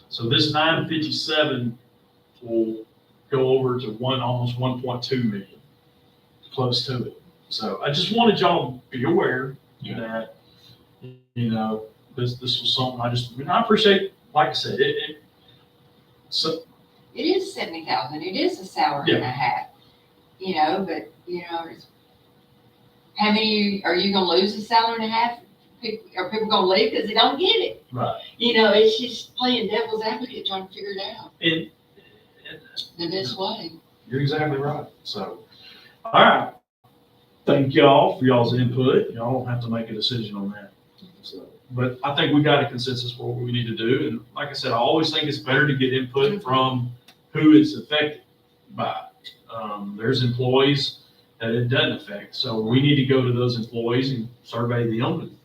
So this 957 will go over to almost 1.2 million, close to it. So I just wanted y'all to be aware that, you know, this was something I appreciate, like I said, so, it is 70,000. It is a salary and a half, you know, but, you know, how many, are you gonna lose a salary and a half? Are people gonna leave because they don't get it? right. You know, it's just playing devil's advocate, trying to figure it out. The best way. You're exactly right. So, all right. Thank y'all for y'all's input. Y'all don't have to make a decision on that. So, but I think we got a consensus for what we need to do. And like I said, I always think it's better to get input from who is affected by it. There's employees that it doesn't affect. So we need to go to those employees and survey them. And,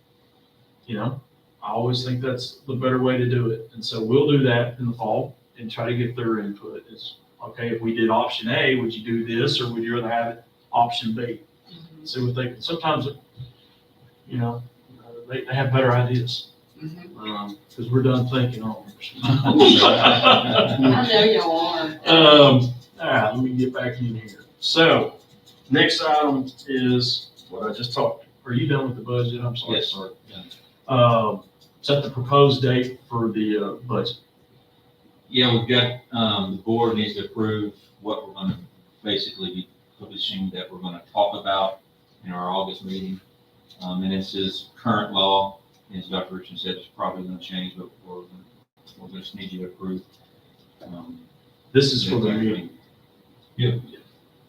you know, I always think that's the better way to do it. And so we'll do that in the fall and try to get their input. It's okay, if we did option A, would you do this, or would you rather have it option B? See what they, sometimes, you know, they have better ideas. Because we're done thinking on ours. I know y'all are. All right, let me get back in here. So, next item is what I just talked. Are you done with the budget? I'm sorry. Yes, sir. Set the proposed date for the budget. Yeah, we've got, the board needs to approve what we're gonna basically be publishing that we're gonna talk about in our August meeting. And this is current law, and as Dr. Richardson said, it's probably gonna change, but we're just need you to approve. This is for the meeting.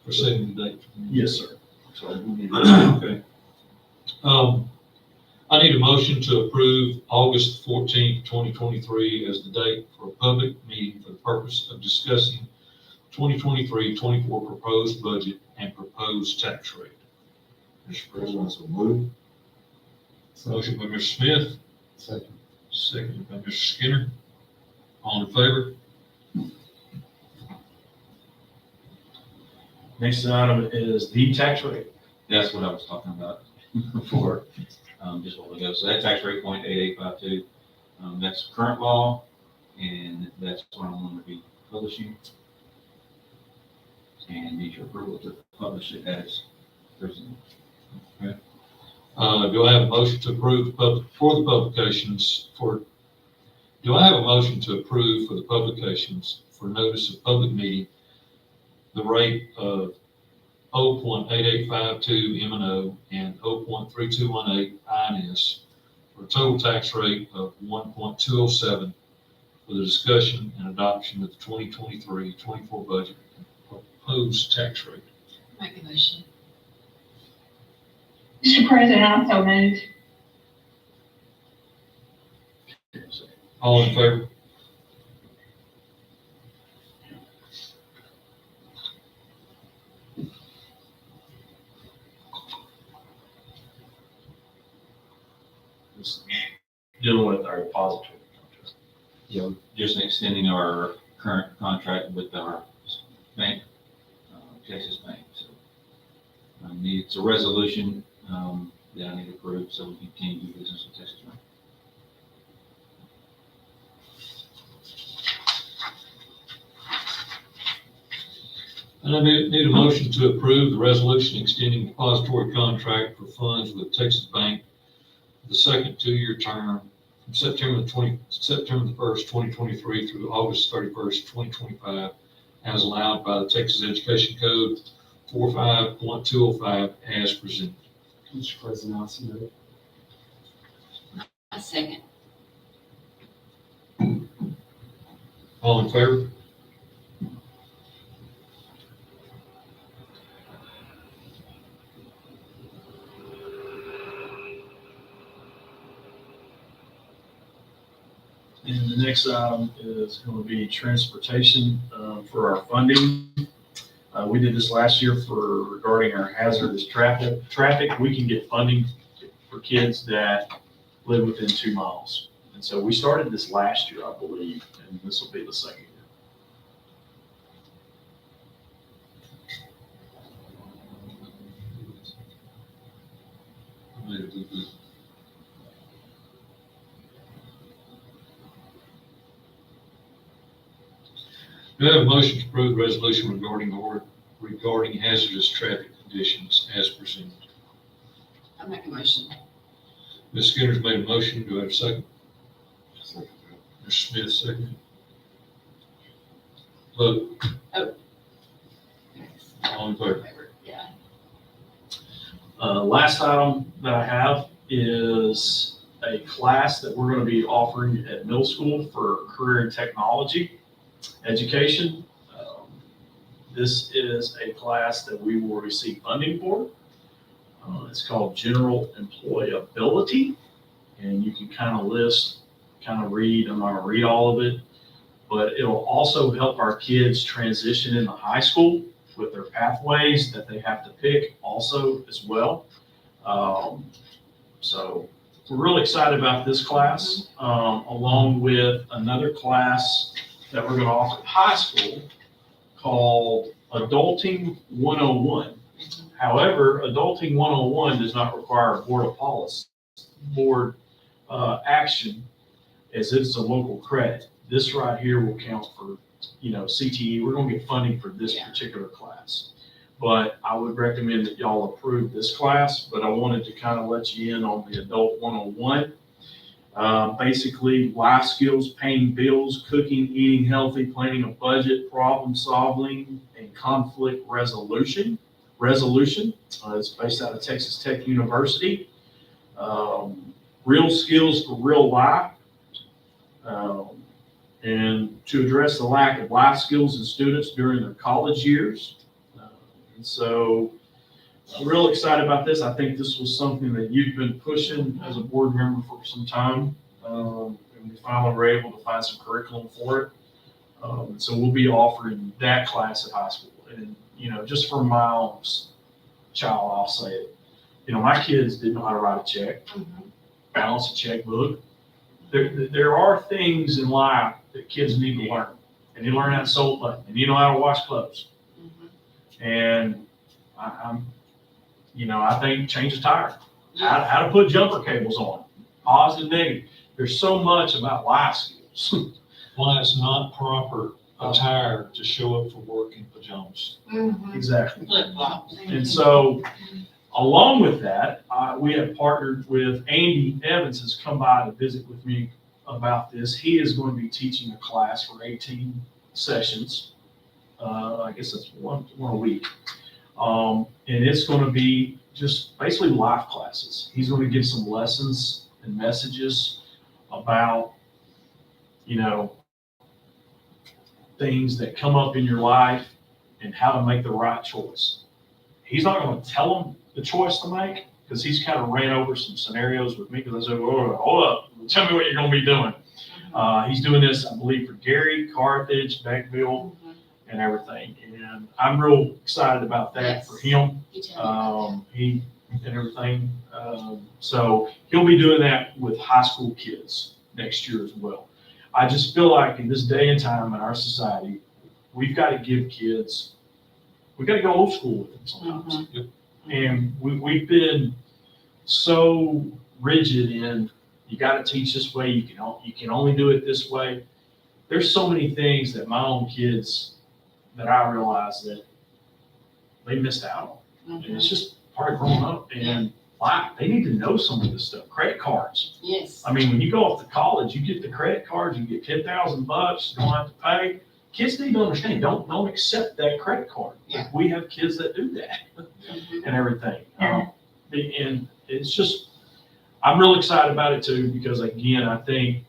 For setting the date. Yes, sir. So we need to- Okay. I need a motion to approve August 14th, 2023 as the date for a public meeting for the purpose of discussing 2023-24 proposed budget and proposed tax rate. Mr. President, so move. Motion by Mr. Smith, Second. seconded by Mr. Skinner. All in favor? Next item is the tax rate. That's what I was talking about before, just a while ago. So that tax rate 0.8852, that's current law, and that's what I'm going to be publishing. And need your approval to publish it as presented. Do I have a motion to approve for the publications do I have a motion to approve for the publications for notice of public meeting, the rate of 0.8852 M&O and 0.3218 INS for a total tax rate of 1.207 for the discussion and adoption of the 2023-24 budget and proposed tax rate? Make a motion. Mr. President, I so move. All in favor? Just dealing with our depository contract. You know, just extending our current contract with our bank, Texas Bank. So it's a resolution that I need to approve so we can continue to do business with Texas Bank. And I need a motion to approve the resolution extending depository contract for funds with Texas Bank, the second two-year term from September the 1st, 2023 through August 31st, 2025, as allowed by the Texas Education Code 45.205 as presented. Mr. President, I'll submit it. A second. All in favor? And the next item is going to be transportation for our funding. We did this last year regarding our hazardous traffic. We can get funding for kids that live within 2 miles. And so we started this last year, I believe, and this will be the second year. Do I have a motion to approve the resolution regarding hazardous traffic conditions as presented? I'll make a motion. Ms. Skinner's made a motion. Do I have a second? Second. Mr. Smith, second. Vote. All in favor? Yeah. Last item that I have is a class that we're going to be offering at middle school for career and technology education. This is a class that we will receive funding for. It's called General Employability, and you can kind of read, I'm not gonna read all of it, but it'll also help our kids transition into high school with their pathways that they have to pick also as well. So we're really excited about this class, along with another class that we're gonna offer at high school called Adulting 101. However, Adulting 101 does not require a board action, as it's a local credit. This right here will count for, CTE. We're gonna get funding for this particular class. But I would recommend that y'all approve this class, but I wanted to kind of let you in on the Adult 101. Basically, life skills, paying bills, cooking, eating healthy, planning a budget, problem solving, and conflict resolution. It's based out of Texas Tech University. Real skills for real life. And to address the lack of life skills in students during their college years. And so I'm real excited about this. I think this was something that you've been pushing as a board member for some time. And we finally were able to find some curriculum for it. So we'll be offering that class at high school. And, just for my own child, I'll say it. My kids didn't know how to write a check, balance a checkbook. There are things in life that kids need to learn. And you learn how to sew a button, and you know how to wash clothes. And I think change a tire, how to put jumper cables on, positive, negative. There's so much about life skills. Why it's not proper attire to show up for work in pajamas. Exactly. Flip-flops. And so, along with that, we have partnered with Andy Evans, has come by to visit with me about this. He is going to be teaching a class for 18 sessions. I guess that's one a week. And it's going to be just basically life classes. He's going to give some lessons and messages about, things that come up in your life and how to make the right choice. He's not going to tell them the choice to make, because he's kind of ran over some scenarios with me, because I said, hold up, tell me what you're going to be doing. He's doing this, I believe, for Gary, Carthage, Beckville, and everything. And I'm real excited about that for him. He and everything. So he'll be doing that with high school kids next year as well. I just feel like in this day and time in our society, we've got to give kids, we've got to go old school with them sometimes. And we've been so rigid in, you got to teach this way, you can only do it this way. There's so many things that my own kids, that I realize that they missed out on. And it's just part of growing up. And wow, they need to know some of this stuff. Credit cards. Yes. I mean, when you go off to college, you get the credit cards, you get $10,000, you don't have to pay. Kids need to understand, don't accept that credit card. Yeah. We have kids that do that and everything. And it's just, I'm really excited about it too, because again, I think,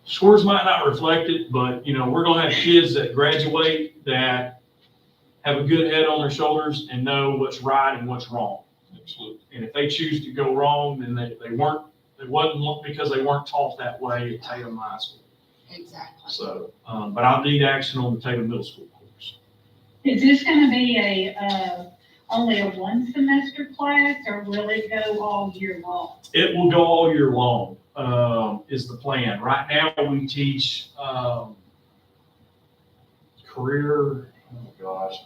scores might not reflect it, but we're gonna have kids that graduate that have a good head on their shoulders and know what's right and what's wrong. Absolutely. And if they choose to go wrong, then it wasn't because they weren't taught that way at Tatum High School. Exactly. So, but I'll need action on the Tatum Middle School course. Is this gonna be only a one semester class, or will it go all year long? It will go all year long, is the plan. Right now, we teach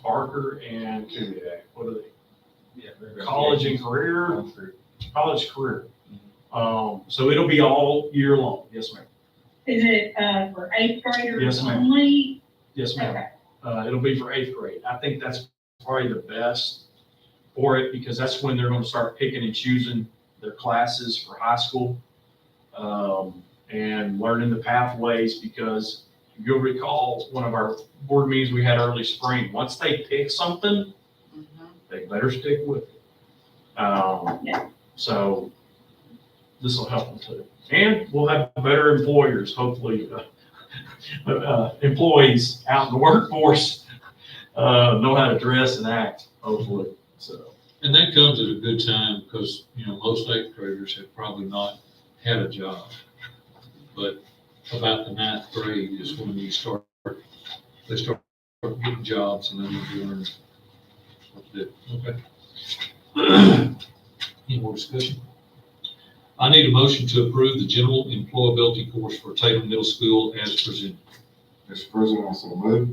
Barker and Kubiak. What are they? College and career? College career. So it'll be all year long. Yes, ma'am. Is it for eighth graders Yes, ma'am. only? Yes, ma'am. Okay. It'll be for eighth grade. I think that's probably the best for it, because that's when they're going to start picking and choosing their classes for high school, and learning the pathways, because if you'll recall one of our board meetings we had early spring, once they pick something, they better stick with it. So this will help them too. And we'll have better employers, hopefully, employees out in the workforce, know how to dress and act, hopefully, so. And that comes at a good time because, most eighth graders have probably not had a job. But about the ninth grade is when they start getting jobs and then they learn what to do. Okay. Any more discussion? I need a motion to approve the general employability course for Tatum Middle School as presented. Mr. President, I so move.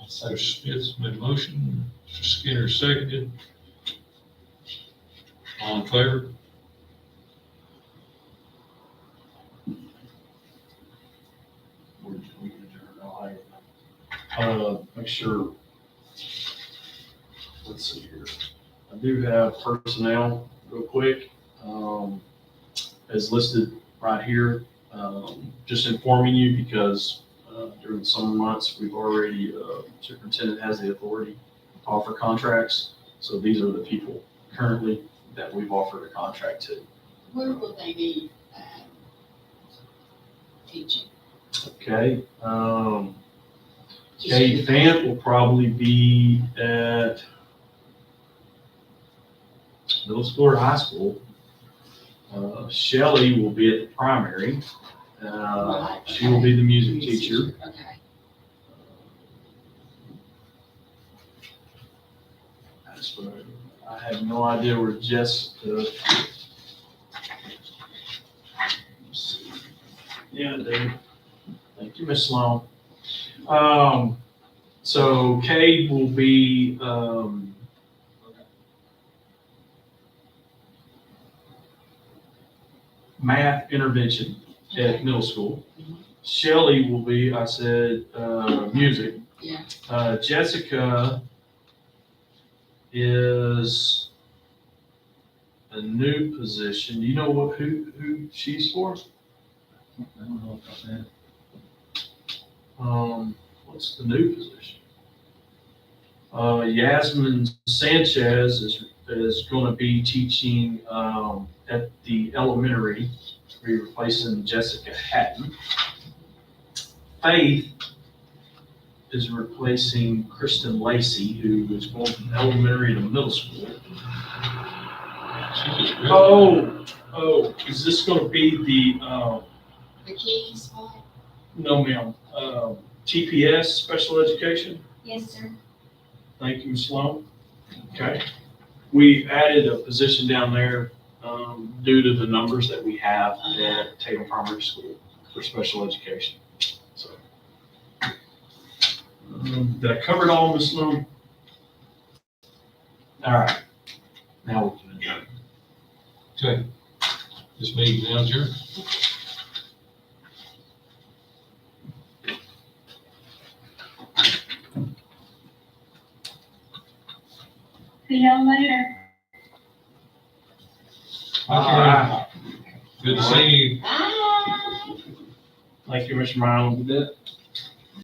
Mr. Smith made a motion, Mr. Skinner seconded. All in favor? Make sure, let's see here. I do have personnel real quick, as listed right here. Just informing you because, during the summer months, we've already, superintendent has the authority to offer contracts. So these are the people currently that we've offered a contract to. Where will they be, teaching? Okay, Kay Fant will probably be at middle school or high school. Shelley will be at the primary. Right, She will be the music teacher. Okay. That's what I have no idea where Jessica. Yeah, Dave. Thank you, Ms. Sloan. So Kay will be, math intervention at middle school. Shelley will be, I said, music. Yeah. Jessica is a new position. Do you know who she's for? I don't know about that. What's the new position? Yasmin Sanchez is going to be teaching, at the elementary, be replacing Jessica Hatton. Faith is replacing Kristen Lacey, who is going from elementary to middle school. Oh, is this going to be The keys spot? no ma'am, TPS, special education? Yes, sir. Thank you, Ms. Sloan. Okay. We added a position down there, due to the numbers that we have at Tatum Primary School for special education. So, did I cover it all, Ms. Sloan? All right. Now we can adjourn. Okay. This meeting is now adjourned. See y'all later. All right. Good to see you. Bye. Thank you, Mr. Milam.